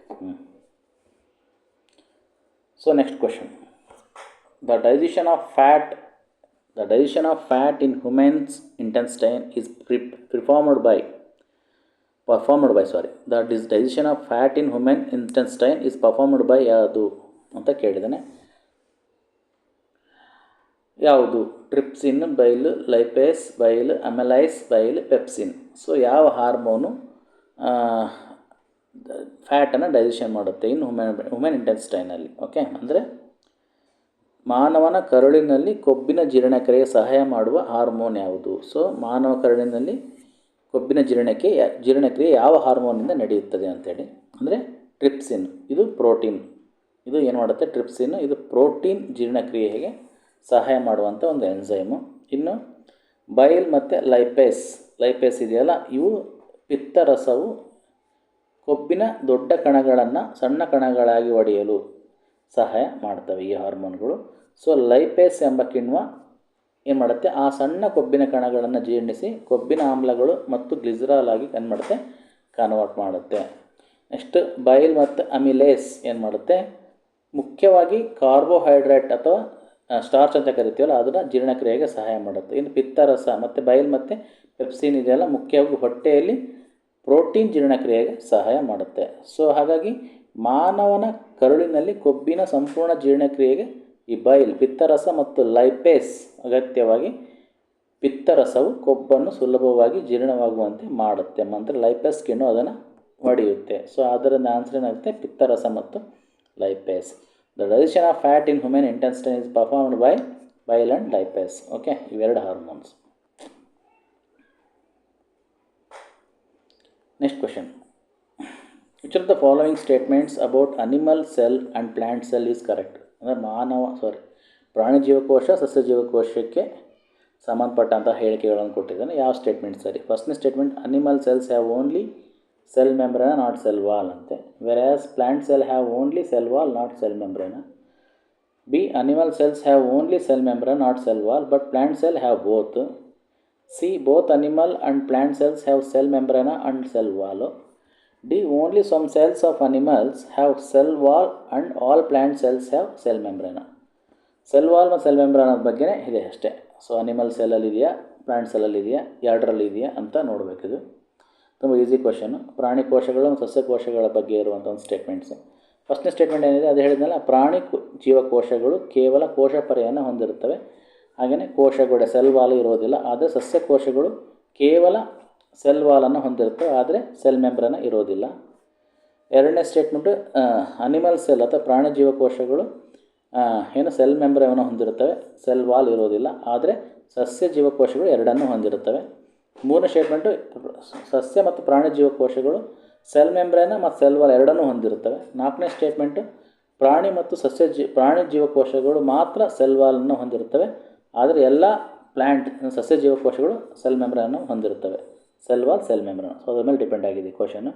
So next question. The digestion of fat in human's intestine is performed by. The digestion of fat in human intestine is performed by ಯಾವುದು ಅಂತ ಕೇಳಿದ್ದಾನೆ. ಯಾವುದು? ಟ್ರಿಪ್ಸಿನ್, ಬೈಲ್, ಲೈಪೇಸ್, ಬೈಲ್, ಅಮೆಲೈಸ್, ಬೈಲ್, ಪೆಪ್ಸಿನ್. ಸೊ ಯಾವ ಹಾರ್ಮೋನು ಫ್ಯಾಟನ್ನು ಡೈಜೆಷನ್ ಮಾಡುತ್ತೆ ಇನ್ ಹುಮನ್ ಇಂಟೆಸ್ಟೈನಲ್ಲಿ? ಓಕೆ, ಅಂದರೆ ಮಾನವನ ಕರುಳಿನಲ್ಲಿ ಕೊಬ್ಬಿನ ಜೀರ್ಣಕ್ರಿಯೆಗೆ ಸಹಾಯ ಮಾಡುವ ಹಾರ್ಮೋನ್ ಯಾವುದು? ಸೊ ಮಾನವ ಕರುಳಿನಲ್ಲಿ ಕೊಬ್ಬಿನ ಜೀರ್ಣಕ್ರಿಯೆ ಯಾವ ಹಾರ್ಮೋನಿಂದ ನಡೆಯುತ್ತದೆ ಅಂತೇಳಿ. ಅಂದರೆ ಟ್ರಿಪ್ಸಿನ್, ಇದು ಪ್ರೋಟೀನ್. ಇದು ಏನು ಮಾಡುತ್ತೆ? ಟ್ರಿಪ್ಸಿನ್ ಇದು ಪ್ರೋಟೀನ್ ಜೀರ್ಣಕ್ರಿಯೆಗೆ ಸಹಾಯ ಮಾಡುವಂಥ ಒಂದು ಎನ್ಸೈಮು. ಇನ್ನು ಬೈಲ್ ಮತ್ತು ಲೈಪೇಸ್ ಇದೆಯಲ್ಲ, ಇವು ಪಿತ್ತರಸವು ಕೊಬ್ಬಿನ ದೊಡ್ಡ ಕಣಗಳನ್ನು ಸಣ್ಣ ಕಣಗಳಾಗಿ ಒಡೆಯಲು ಸಹಾಯ ಮಾಡ್ತವೆ ಈ ಹಾರ್ಮೋನ್ಗಳು. ಸೊ ಲೈಪೇಸ್ ಎಂಬ ಕಿಣ್ವ ಏನು ಮಾಡುತ್ತೆ? ಆ ಸಣ್ಣ ಕೊಬ್ಬಿನ ಕಣಗಳನ್ನು ಜೀರ್ಣಿಸಿ ಕೊಬ್ಬಿನ ಆಮ್ಲಗಳು ಮತ್ತು ಗ್ಲಿಸರಾಲ್ ಆಗಿ ಕನ್ವರ್ಟ್ ಮಾಡುತ್ತೆ. ನೆಕ್ಸ್ಟ್ ಬೈಲ್ ಮತ್ತು ಅಮಿಲೇಸ್ ಏನು ಮಾಡುತ್ತೆ? ಮುಖ್ಯವಾಗಿ ಕಾರ್ಬೋಹೈಡ್ರೇಟ್ ಅಥವಾ ಸ್ಟಾರ್ಚ್ ಅಂತ ಕರಿತೀವಲ್ಲ, ಅದನ್ನು ಜೀರ್ಣಕ್ರಿಯೆಗೆ ಸಹಾಯ ಮಾಡುತ್ತೆ. ಇನ್ನು ಪಿತ್ತರಸ ಮತ್ತು ಬೈಲ್ ಮತ್ತು ಪೆಪ್ಸಿನ್ ಇದೆಯಲ್ಲ, ಮುಖ್ಯವಾಗಿ ಹೊಟ್ಟೆಯಲ್ಲಿ ಪ್ರೋಟೀನ್ ಜೀರ್ಣಕ್ರಿಯೆಗೆ ಸಹಾಯ ಮಾಡುತ್ತೆ. ಸೊ ಹಾಗಾಗಿ ಮಾನವನ ಕರುಳಿನಲ್ಲಿ ಕೊಬ್ಬಿನ ಸಂಪೂರ್ಣ ಜೀರ್ಣಕ್ರಿಯೆಗೆ ಈ ಬೈಲ್, ಪಿತ್ತರಸ ಮತ್ತು ಲೈಪೇಸ್ ಅಗತ್ಯವಾಗಿ ಪಿತ್ತರಸವು ಕೊಬ್ಬನ್ನು ಸುಲಭವಾಗಿ ಜೀರ್ಣವಾಗುವಂತೆ ಮಾಡುತ್ತೆ. ಅಂದರೆ ಲೈಪೇಸ್ ಕಿಣ್ಣು ಅದನ್ನು ಒಡೆಯುತ್ತೆ. ಸೊ ಅದರಿಂದ ಆನ್ಸರ್ ಏನಾಗುತ್ತೆ? ಪಿತ್ತರಸ ಮತ್ತು lipase. The digestion of fat in human intestine is performed by bile and lipase. Okay, ಇವೆರಡು hormones. Next question. Which of the following statements about animal cell and plant cell is correct? ಅಂದರೆ ಪ್ರಾಣಿ ಜೀವಕೋಶ, ಸಸ್ಯ ಜೀವಕೋಶಕ್ಕೆ ಸಂಬಂಧಪಟ್ಟಂಥ ಹೇಳಿಕೆಗಳನ್ನು ಕೊಟ್ಟಿದ್ದಾನೆ. ಯಾವ ಸ್ಟೇಟ್ಮೆಂಟ್ ಸರಿ? ಫಸ್ಟ್ನೇ statement, animal cells have only cell membrane not cell wall ಅಂತೆ. Whereas plant cell have only cell wall not cell membrane. B, animal cells have only cell membrane not cell wall but plant cell have both. C, both animal and plant cells have cell membrane and cell wall. D, only some cells of animals have cell wall and all plant cells have cell membrane. Cell wall ಮತ್ತು ಸೆಲ್ ಮೆಂಬ್ರೇನ್ ಬಗ್ಗೆ ಇದೆ ಅಷ್ಟೇ. ಸೊ ಅನಿಮಲ್ ಸೆಲ್ಲಲ್ಲಿ ಇದೆಯಾ, ಪ್ಲಾಂಟ್ ಸೆಲ್ಲಲ್ಲಿ ಇದೆಯಾ, ಎರಡರಲ್ಲಿ ಇದೆಯಾ ಅಂತ ನೋಡಬೇಕಿದು. ತುಂಬ ಈಸಿ ಕ್ವಶನು. ಪ್ರಾಣಿ ಕೋಶಗಳು ಮತ್ತು ಸಸ್ಯ ಕೋಶಗಳ ಬಗ್ಗೆ ಇರುವಂಥ ಒಂದು ಸ್ಟೇಟ್ಮೆಂಟ್ಸು. ಫಸ್ಟ್ನೇ ಸ್ಟೇಟ್ಮೆಂಟ್ ಏನಿದೆ ಅದು ಹೇಳಿದ್ನಲ್ಲ, ಪ್ರಾಣಿ ಜೀವಕೋಶಗಳು ಕೇವಲ ಕೋಶ ಪರೆಯನ್ನು ಹೊಂದಿರುತ್ತವೆ. ಹಾಗೆಯೇ ಕೋಶಗೋಡೆ ಸೆಲ್ ವಾಲ್ ಇರೋದಿಲ್ಲ. ಆದರೆ ಸಸ್ಯ ಕೋಶಗಳು ಕೇವಲ ಸೆಲ್ ವಾಲನ್ನು ಹೊಂದಿರ್ತವೆ, ಆದರೆ ಸೆಲ್ ಮೆಂಬ್ರೇನ್ ಇರೋದಿಲ್ಲ. ಎರಡನೇ ಸ್ಟೇಟ್ಮೆಂಟು, ಅನಿಮಲ್ ಸೆಲ್ ಅಥವಾ ಪ್ರಾಣಿ ಜೀವಕೋಶಗಳು ಏನು ಸೆಲ್ ಮೆಂಬ್ರೇನ್ ಹೊಂದಿರುತ್ತವೆ, ಸೆಲ್ ವಾಲ್ ಇರೋದಿಲ್ಲ. ಆದರೆ ಸಸ್ಯ ಜೀವಕೋಶಗಳು ಎರಡನ್ನೂ ಹೊಂದಿರುತ್ತವೆ. ಮೂರನೇ ಸ್ಟೇಟ್ಮೆಂಟು, ಸಸ್ಯ ಮತ್ತು ಪ್ರಾಣಿ ಜೀವಕೋಶಗಳು ಸೆಲ್ ಮೆಂಬ್ರೇನ್ ಮತ್ತು ಸೆಲ್ ವಾಲ್ ಎರಡನ್ನೂ ಹೊಂದಿರುತ್ತವೆ. ನಾಲ್ಕನೇ ಸ್ಟೇಟ್ಮೆಂಟು, ಪ್ರಾಣಿ ಜೀವಕೋಶಗಳು ಮಾತ್ರ ಸೆಲ್ ವಾಲನ್ನು ಹೊಂದಿರುತ್ತವೆ, ಆದರೆ ಎಲ್ಲ ಸಸ್ಯ ಜೀವಕೋಶಗಳು ಸೆಲ್ ಮೆಂಬ್ರೇನನ್ನು ಹೊಂದಿರುತ್ತವೆ. Cell wall, cell membrane. So ಅದ್ರ ಮೇಲೆ ಡಿಪೆಂಡ್ ಆಗಿದೆ ಕ್ವಶನು.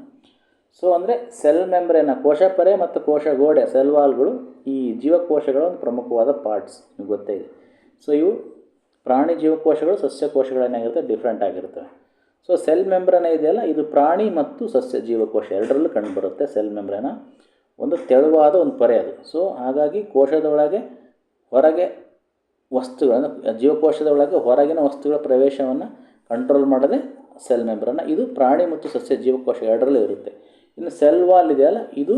ಸೊ ಅಂದರೆ ಸೆಲ್ ಮೆಂಬ್ರೇನ ಕೋಶಪರೆ ಮತ್ತು ಕೋಶಗೋಡೆ ಸೆಲ್ ವಾಲ್ಗಳು ಈ ಜೀವಕೋಶಗಳ ಒಂದು ಪ್ರಮುಖವಾದ ಪಾರ್ಟ್ಸ್, ನಿಮಗೆ ಗೊತ್ತೇ ಇದೆ. ಸೊ ಇವು ಪ್ರಾಣಿ ಜೀವಕೋಶಗಳು ಸಸ್ಯ ಕೋಶಗಳೇನಾಗಿರುತ್ತೆ, ಡಿಫ್ರೆಂಟ್ ಆಗಿರ್ತವೆ. ಸೊ ಸೆಲ್ ಮೆಂಬ್ರೇನ್ ಇದೆಯಲ್ಲ, ಇದು ಪ್ರಾಣಿ ಮತ್ತು ಸಸ್ಯ ಜೀವಕೋಶ ಎರಡರಲ್ಲೂ ಕಂಡುಬರುತ್ತೆ. ಸೆಲ್ ಮೆಂಬ್ರೇನ ಒಂದು ತೆಳುವಾದ ಒಂದು ಪೊರೆ ಅದು. ಸೊ ಹಾಗಾಗಿ ಕೋಶದ ಒಳಗೆ ಹೊರಗೆ ವಸ್ತುಗಳನ್ನು, ಜೀವಕೋಶದ ಒಳಗೆ ಹೊರಗಿನ ವಸ್ತುಗಳ ಪ್ರವೇಶವನ್ನು ಕಂಟ್ರೋಲ್ ಮಾಡದೆ ಸೆಲ್ ಮೆಂಬ್ರನ್ನ. ಇದು ಪ್ರಾಣಿ ಮತ್ತು ಸಸ್ಯ ಜೀವಕೋಶ ಎರಡರಲ್ಲೂ ಇರುತ್ತೆ. ಇನ್ನು ಸೆಲ್ ವಾಲ್ ಇದೆಯಲ್ಲ, ಇದು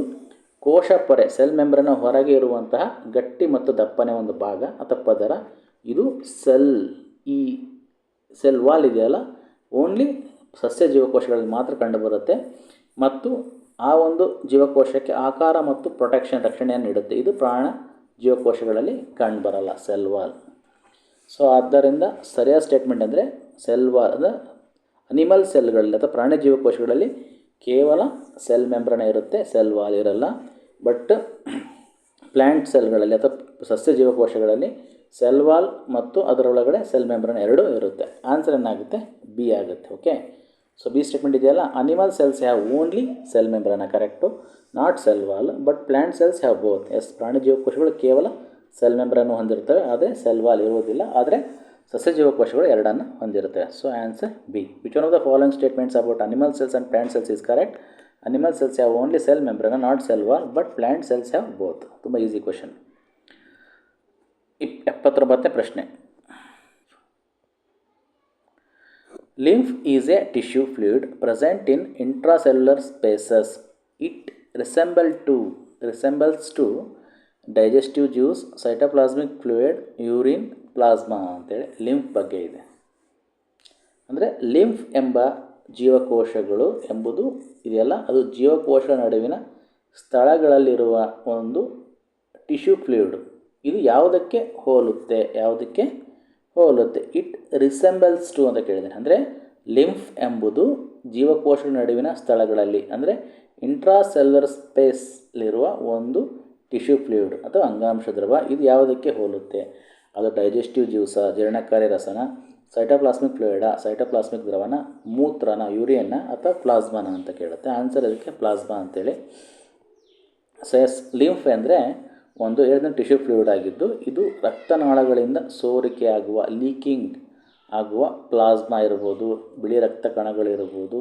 ಕೋಶ ಪೊರೆ, ಸೆಲ್ ಮೆಂಬ್ರನ್ನ ಹೊರಗೆ ಇರುವಂತಹ ಗಟ್ಟಿ ಮತ್ತು ದಪ್ಪನೆ ಒಂದು ಭಾಗ ಅಥವಾ ಪದರ. ಇದು ಈ ಸೆಲ್ ವಾಲ್ ಇದೆಯಲ್ಲ, ಓನ್ಲಿ ಸಸ್ಯ ಜೀವಕೋಶಗಳಲ್ಲಿ ಮಾತ್ರ ಕಂಡುಬರುತ್ತೆ ಮತ್ತು ಆ ಒಂದು ಜೀವಕೋಶಕ್ಕೆ ಆಕಾರ ಮತ್ತು ರಕ್ಷಣೆಯನ್ನು ನೀಡುತ್ತೆ. ಇದು ಪ್ರಾಣ ಜೀವಕೋಶಗಳಲ್ಲಿ ಕಂಡುಬರಲ್ಲ ಸೆಲ್ ವಾಲ್. ಸೊ ಆದ್ದರಿಂದ ಸರಿಯಾದ ಸ್ಟೇಟ್ಮೆಂಟ್ ಅಂದರೆ ಸೆಲ್ ವಾಲ್ ಅಂದರೆ ಅನಿಮಲ್ ಸೆಲ್ಗಳಲ್ಲಿ ಅಥವಾ ಪ್ರಾಣಿ ಜೀವಕೋಶಗಳಲ್ಲಿ ಕೇವಲ ಸೆಲ್ ಮೆಂಬ್ರನ್ ಇರುತ್ತೆ, ಸೆಲ್ ವಾಲ್ ಇರಲ್ಲ. ಬಟ್ ಪ್ಲ್ಯಾಂಟ್ ಸೆಲ್ಗಳಲ್ಲಿ ಅಥವಾ ಸಸ್ಯ ಜೀವಕೋಶಗಳಲ್ಲಿ ಸೆಲ್ ವಾಲ್ ಮತ್ತು ಅದರೊಳಗಡೆ ಸೆಲ್ ಮೆಂಬ್ರನ್ ಎರಡೂ ಇರುತ್ತೆ. ಆನ್ಸರ್ ಏನಾಗುತ್ತೆ? ಬಿ ಆಗುತ್ತೆ. ಓಕೆ, ಸೊ ಬಿ ಸ್ಟೇಟ್ಮೆಂಟ್ ಇದೆಯಲ್ಲ, animal cells have only cell membrane, correct, not cell wall. But plant cells have both. Yes, ಪ್ರಾಣಿ ಜೀವಕೋಶಗಳು ಕೇವಲ ಸೆಲ್ ಮೆಂಬ್ರನ್ನು ಹೊಂದಿರ್ತವೆ, ಆದರೆ ಸೆಲ್ ವಾಲ್ ಇರುವುದಿಲ್ಲ. ಆದರೆ ಸಸ್ಯ ಜೀವಕೋಶಗಳು ಎರಡನ್ನು ಹೊಂದಿರುತ್ತವೆ. So answer B. Which one of the following statements about animal cells and plant cells is correct? Animal cells have only cell membrane, not cell wall, but plant cells have both. ತುಂಬ ಈಸಿ ಕ್ವಶನ್. 79ನೇ ಪ್ರಶ್ನೆ. Lymph is a tissue fluid present in intracellular spaces. It resembles to digestive juice, cytoplasmic fluid, urine, plasma ಅಂತೇಳಿ ಲಿಂಫ್ ಬಗ್ಗೆ ಇದೆ. ಅಂದರೆ ಲಿಂಫ್ ಎಂಬ ಜೀವಕೋಶಗಳು ಎಂಬುದು ಇದೆಯಲ್ಲ, ಅದು ಜೀವಕೋಶಗಳ ನಡುವಿನ ಸ್ಥಳಗಳಲ್ಲಿರುವ ಒಂದು ಟಿಶ್ಯೂ ಫ್ಲೂಯಿಡ್. ಇದು ಯಾವುದಕ್ಕೆ ಹೋಲುತ್ತೆ? ಇಟ್ ರಿಸೆಂಬಲ್ಸ್ ಟು ಅಂತ ಕೇಳಿದ್ದೇನೆ. ಅಂದರೆ ಲಿಂಫ್ ಎಂಬುದು ಜೀವಕೋಶಗಳ ನಡುವಿನ ಸ್ಥಳಗಳಲ್ಲಿ, ಅಂದರೆ ಇಂಟ್ರಾಸೆಲ್ಯುಲರ್ ಸ್ಪೇಸ್ಲಿರುವ ಒಂದು ಟಿಶ್ಯೂ ಫ್ಲೂಯಿಡ್ ಅಥವಾ ಅಂಗಾಂಶ ದ್ರವ. ಇದು ಯಾವುದಕ್ಕೆ ಹೋಲುತ್ತೆ? ಅದು ಡೈಜೆಸ್ಟಿವ್ ಜ್ಯೂಸ, ಜೀರ್ಣಕಾರಿ ರಸನ, ಸೈಟೋಪ್ಲಾಸ್ಮಿಕ್ ಫ್ಲೂಯಿಡ, ಸೈಟೋಪ್ಲಾಸ್ಮಿಕ್ ದ್ರವನ, ಮೂತ್ರನ, ಯೂರಿಯನ್ನ ಅಥವಾ ಪ್ಲಾಸ್ಮಾನ ಅಂತ ಕೇಳುತ್ತೆ. ಆನ್ಸರ್ ಅದಕ್ಕೆ ಪ್ಲಾಸ್ಮಾ ಅಂತೇಳಿ. ಲಿಂಫ್ ಅಂದರೆ ಒಂದು ಟಿಶ್ಯೂ ಫ್ಲೂಯಿಡ್ ಆಗಿದ್ದು, ಇದು ರಕ್ತನಾಳಗಳಿಂದ ಸೋರಿಕೆಯಾಗುವ, ಲೀಕಿಂಗ್ ಆಗುವ ಪ್ಲಾಸ್ಮಾ ಇರ್ಬೋದು, ಬಿಳಿ ರಕ್ತ ಕಣಗಳಿರ್ಬೋದು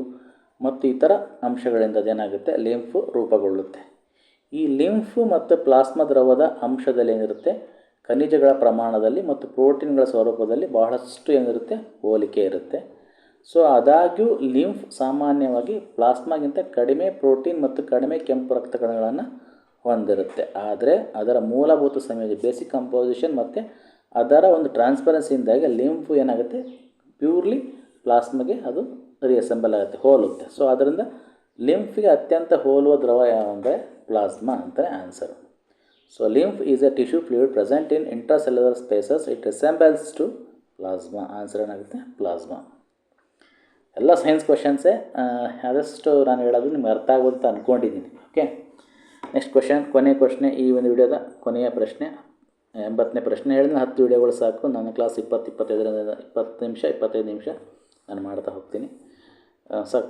ಮತ್ತು ಇತರ ಅಂಶಗಳಿಂದ ಅದೇನಾಗುತ್ತೆ, ಲಿಂಫು ರೂಪುಗೊಳ್ಳುತ್ತೆ. ಈ ಲಿಂಫು ಮತ್ತು ಪ್ಲಾಸ್ಮಾ ದ್ರವದ ಅಂಶದಲ್ಲಿ ಏನಿರುತ್ತೆ, ಖನಿಜಗಳ ಪ್ರಮಾಣದಲ್ಲಿ ಮತ್ತು ಪ್ರೋಟೀನ್ಗಳ ಸ್ವರೂಪದಲ್ಲಿ ಬಹಳಷ್ಟು ಏನಿರುತ್ತೆ, ಹೋಲಿಕೆ ಇರುತ್ತೆ. ಸೊ ಆದಾಗ್ಯೂ ಲಿಂಫ್ ಸಾಮಾನ್ಯವಾಗಿ ಪ್ಲಾಸ್ಮಾಗಿಂತ ಕಡಿಮೆ ಪ್ರೋಟೀನ್ ಮತ್ತು ಕಡಿಮೆ ಕೆಂಪು ರಕ್ತ ಕಣಗಳನ್ನು ಹೊಂದಿರುತ್ತೆ. ಆದರೆ ಅದರ ಮೂಲಭೂತ ಸಂಯೋಜನೆ, ಬೇಸಿಕ್ ಕಂಪೋಸಿಷನ್ ಮತ್ತು ಅದರ ಒಂದು ಟ್ರಾನ್ಸ್ಪರೆನ್ಸಿಯಿಂದಾಗಿ ಲಿಂಫು ಏನಾಗುತ್ತೆ, ಪ್ಯೂರ್ಲಿ ಪ್ಲಾಸ್ಮಾಗೆ ಅದು ರಿಅಸೆಂಬಲ್ ಆಗುತ್ತೆ, ಹೋಲುತ್ತೆ. ಸೊ ಅದರಿಂದ ಲಿಂಫಿಗೆ ಅತ್ಯಂತ ಹೋಲುವ ದ್ರವ ಯಾವುದಂದರೆ ಪ್ಲಾಸ್ಮಾ ಅಂತಾರೆ answer. So lymph is a tissue fluid present in intracellular spaces. It resembles to plasma. Answer ಏನಾಗುತ್ತೆ? ಪ್ಲಾಸ್ಮಾ. ಎಲ್ಲ ಸೈನ್ಸ್ ಕ್ವಶನ್ಸೇ. ಆದಷ್ಟು ನಾನು ಹೇಳೋದು ನಿಮ್ಗೆ ಅರ್ಥ ಆಗೋದು ಅಂತ ಅಂದ್ಕೊಂಡಿದ್ದೀನಿ. ಓಕೆ, ನೆಕ್ಸ್ಟ್ ಕ್ವಶನ್, ಕೊನೆಯ ಪ್ರಶ್ನೆ, ಈ ಒಂದು ವಿಡಿಯೋದ ಕೊನೆಯ ಪ್ರಶ್ನೆ, 80ನೇ ಪ್ರಶ್ನೆ. ಹೇಳಿದ್ರೆ 10 ವಿಡಿಯೋಗಳು ಸಾಕು. ನನ್ನ ಕ್ಲಾಸ್ 25 ನಿಮಿಷ ನಾನು ಮಾಡ್ತಾ ಹೋಗ್ತೀನಿ. ಸಾಕು,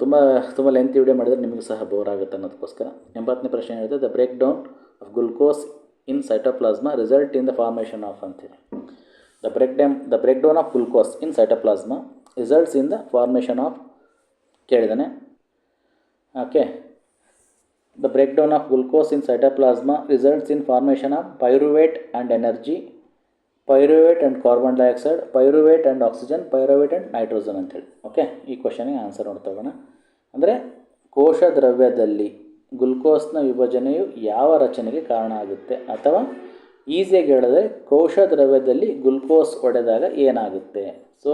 ತುಂಬ ಲೆಂತ್ ವಿಡಿಯೋ ಮಾಡಿದರೆ ನಿಮಗೂ ಸಹ ಬೋರ್ ಆಗುತ್ತೆ ಅನ್ನೋದಕ್ಕೋಸ್ಕರ. 80ನೇ ಪ್ರಶ್ನೆ ಹೇಳಿದೆ, the breakdown of glucose in cytoplasm result in the formation of ಅಂತೇಳಿ. The breakdown of glucose in cytoplasm results in the formation of ಕೇಳಿದ್ದಾನೆ. Okay, the breakdown of glucose in cytoplasma results in formation of pyruvate and energy, pyruvate and carbon dioxide, pyruvate and oxygen, pyruvate and nitrogen ಅಂತೇಳಿ. ಓಕೆ, ಈ ಕ್ವಶನಿಗೆ ಆನ್ಸರ್ ನೋಡ್ತೋಗೋಣ. ಅಂದರೆ ಕೋಶ ದ್ರವ್ಯದಲ್ಲಿ ಗ್ಲುಕೋಸ್ನ ವಿಭಜನೆಯು ಯಾವ ರಚನೆಗೆ ಕಾರಣ ಆಗುತ್ತೆ, ಅಥವಾ ಈಸಿಯಾಗಿ ಹೇಳಿದ್ರೆ ಕೋಶ ದ್ರವ್ಯದಲ್ಲಿ ಗ್ಲುಕೋಸ್ ಒಡೆದಾಗ ಏನಾಗುತ್ತೆ. ಸೊ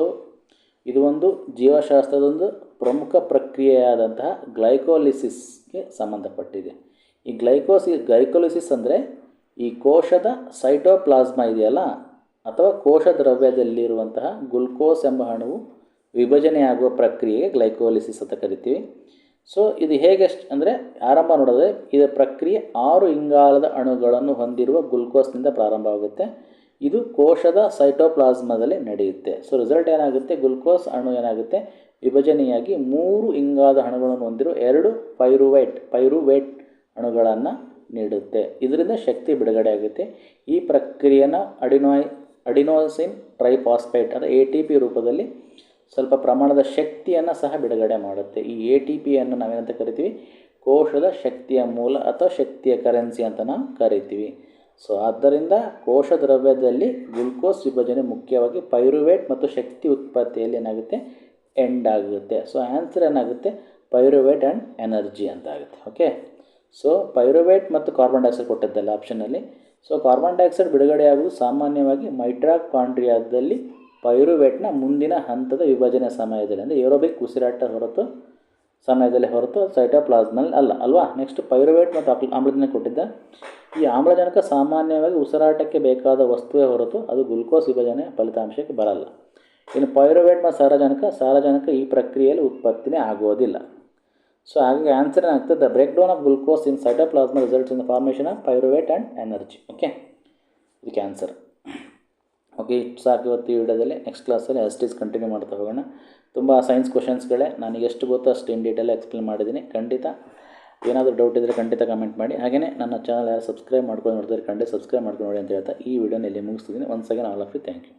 ಇದು ಒಂದು ಜೀವಶಾಸ್ತ್ರದೊಂದು ಪ್ರಮುಖ ಪ್ರಕ್ರಿಯೆಯಾದಂತಹ ಗ್ಲೈಕೋಲಿಸಿಸ್ಗೆ ಸಂಬಂಧಪಟ್ಟಿದೆ. ಈ ಗ್ಲೈಕೋಲಿಸಿಸ್ ಅಂದರೆ ಈ ಕೋಶದ ಸೈಟೋಪ್ಲಾಸ್ಮಾ ಇದೆಯಲ್ಲ, ಅಥವಾ ಕೋಶ ದ್ರವ್ಯದಲ್ಲಿರುವಂತಹ ಗ್ಲುಕೋಸ್ ಎಂಬ ಅಣುವು ವಿಭಜನೆಯಾಗುವ ಪ್ರಕ್ರಿಯೆಗೆ ಗ್ಲೈಕೋಲಿಸಿಸ್ ಅಂತ ಕರಿತೀವಿ. ಸೊ ಇದು ಹೇಗೆ ಅಂದರೆ ಆರಂಭ ನೋಡಿದ್ರೆ ಇದರ ಪ್ರಕ್ರಿಯೆ 6 ಇಂಗಾಲದ ಅಣುಗಳನ್ನು ಹೊಂದಿರುವ ಗ್ಲುಕೋಸ್ನಿಂದ ಪ್ರಾರಂಭವಾಗುತ್ತೆ. ಇದು ಕೋಶದ ಸೈಟೋಪ್ಲಾಸ್ಮಾದಲ್ಲಿ ನಡೆಯುತ್ತೆ. ಸೊ ರಿಸಲ್ಟ್ ಏನಾಗುತ್ತೆ, ಗ್ಲುಕೋಸ್ ಅಣು ಏನಾಗುತ್ತೆ, ವಿಭಜನೆಯಾಗಿ 3 ಇಂಗಾಲದ ಅಣುಗಳನ್ನು ಹೊಂದಿರುವ 2 ಪೈರುವೇಟ್ ಅಣುಗಳನ್ನು ನೀಡುತ್ತೆ. ಇದರಿಂದ ಶಕ್ತಿ ಬಿಡುಗಡೆ ಆಗುತ್ತೆ. ಈ ಪ್ರಕ್ರಿಯೆನ ಅಡಿನೋಸಿನ್ ಟ್ರೈಫಾಸ್ಫೇಟ್ ಅಥವಾ ATP ರೂಪದಲ್ಲಿ ಸ್ವಲ್ಪ ಪ್ರಮಾಣದ ಶಕ್ತಿಯನ್ನು ಸಹ ಬಿಡುಗಡೆ ಮಾಡುತ್ತೆ. ಈ ATPಯನ್ನು ನಾವೇನಂತ ಕರಿತೀವಿ, ಕೋಶದ ಶಕ್ತಿಯ ಮೂಲ ಅಥವಾ ಶಕ್ತಿಯ ಕರೆನ್ಸಿ ಅಂತ ನಾವು ಕರಿತೀವಿ. ಸೊ ಆದ್ದರಿಂದ ಕೋಶ ದ್ರವ್ಯದಲ್ಲಿ ಗ್ಲುಕೋಸ್ ವಿಭಜನೆ ಮುಖ್ಯವಾಗಿ ಪೈರುವೇಟ್ ಮತ್ತು ಶಕ್ತಿ ಉತ್ಪತ್ತಿಯಲ್ಲಿ ಏನಾಗುತ್ತೆ, ಎಂಡ್ ಆಗುತ್ತೆ. ಸೊ ಆನ್ಸರ್ ಏನಾಗುತ್ತೆ, ಪೈರುವೇಟ್ ಆ್ಯಂಡ್ ಎನರ್ಜಿ ಅಂತ ಆಗುತ್ತೆ. ಓಕೆ, ಸೊ ಪೈರುವೇಟ್ ಮತ್ತು ಕಾರ್ಬನ್ ಡೈಆಕ್ಸೈಡ್ ಕೊಟ್ಟಿದ್ದಲ್ಲ ಆಪ್ಷನಲ್ಲಿ. ಸೊ ಕಾರ್ಬನ್ ಡೈಆಕ್ಸೈಡ್ ಬಿಡುಗಡೆಯಾಗುವುದು ಸಾಮಾನ್ಯವಾಗಿ ಮೈಟ್ರಾಕಾಂಡ್ರಿಯಾದಲ್ಲಿ ಪೈರುವೇಟ್ನ ಮುಂದಿನ ಹಂತದ ವಿಭಜನೆ ಸಮಯದಲ್ಲಿ, ಅಂದರೆ ಏರೋಬಿಕ್ ಉಸಿರಾಟ ಸಮಯದಲ್ಲಿ ಹೊರತು ಸೈಟೋಪ್ಲಾಸ್ಮಲ್ಲಿ ಅಲ್ಲ ಅಲ್ವಾ. ನೆಕ್ಸ್ಟ್ ಪೈರುವೇಟ್ ಮತ್ತು ಆಮ್ಲಜನಕ ಕೊಟ್ಟಿದ್ದ. ಈ ಆಮ್ಲಜನಕ ಸಾಮಾನ್ಯವಾಗಿ ಉಸಿರಾಟಕ್ಕೆ ಬೇಕಾದ ವಸ್ತುವೇ ಹೊರತು ಅದು ಗ್ಲುಕೋಸ್ ವಿಭಜನೆ ಫಲಿತಾಂಶಕ್ಕೆ ಬರಲ್ಲ. ಇನ್ನು ಪೈರುವೇಟ್ ಮತ್ತು ಸಾರಜನಕ ಈ ಪ್ರಕ್ರಿಯೆಯಲ್ಲಿ ಉತ್ಪತ್ತಿನೇ ಆಗೋದಿಲ್ಲ. ಸೊ ಹಾಗಾಗಿ ಆನ್ಸರ್ ಏನಾಗ್ತದೆ, the breakdown of glucose in cytoplasm results in the formation of pyruvate and energy. Okay, ಇದಕ್ಕೆ ಆನ್ಸರ್. ಓಕೆ, ಇಷ್ಟು ಸಾಕು ಇವತ್ತು ಈ ವಿಡಿಯೋದಲ್ಲಿ. ನೆಕ್ಸ್ಟ್ ಕ್ಲಾಸಲ್ಲಿ ಆಸ್ ಕಂಟಿನ್ಯೂ ಮಾಡ್ತಾ ಹೋಗೋಣ. ತುಂಬ ಸೈನ್ಸ್ ಕ್ವಶನ್ಸ್ಗಳೇ, ನನಗೆ ಎಷ್ಟು ಗೊತ್ತೋ ಅಷ್ಟು ಇನ್ ಡೀಟೇಲ್ ಎಕ್ಸ್ಪ್ಲೇನ್ ಮಾಡಿದ್ದೀನಿ. ಖಂಡಿತ ಏನಾದರೂ ಡೌಟ್ ಇದ್ದರೆ ಖಂಡಿತ ಕಮೆಂಟ್ ಮಾಡಿ. ಹಾಗೆಯೇ ನನ್ನ ಚಾನಲ್ ಯಾರು ಸಬ್ಸ್ಕ್ರೈಬ್ ಮಾಡ್ಕೊಂಡು ನೋಡಿದ್ರೆ ಖಂಡಿತ ಸಬ್ಸ್ಕ್ರೈಬ್ ಮಾಡ್ಕೊಂಡು ನೋಡಿ ಅಂತ ಹೇಳ್ತಾ ಈ ವಿಡಿಯೋನ ಇಲ್ಲಿ ಮುಗಿಸ್ತಿದ್ದೀನಿ. Once again all of you thank you.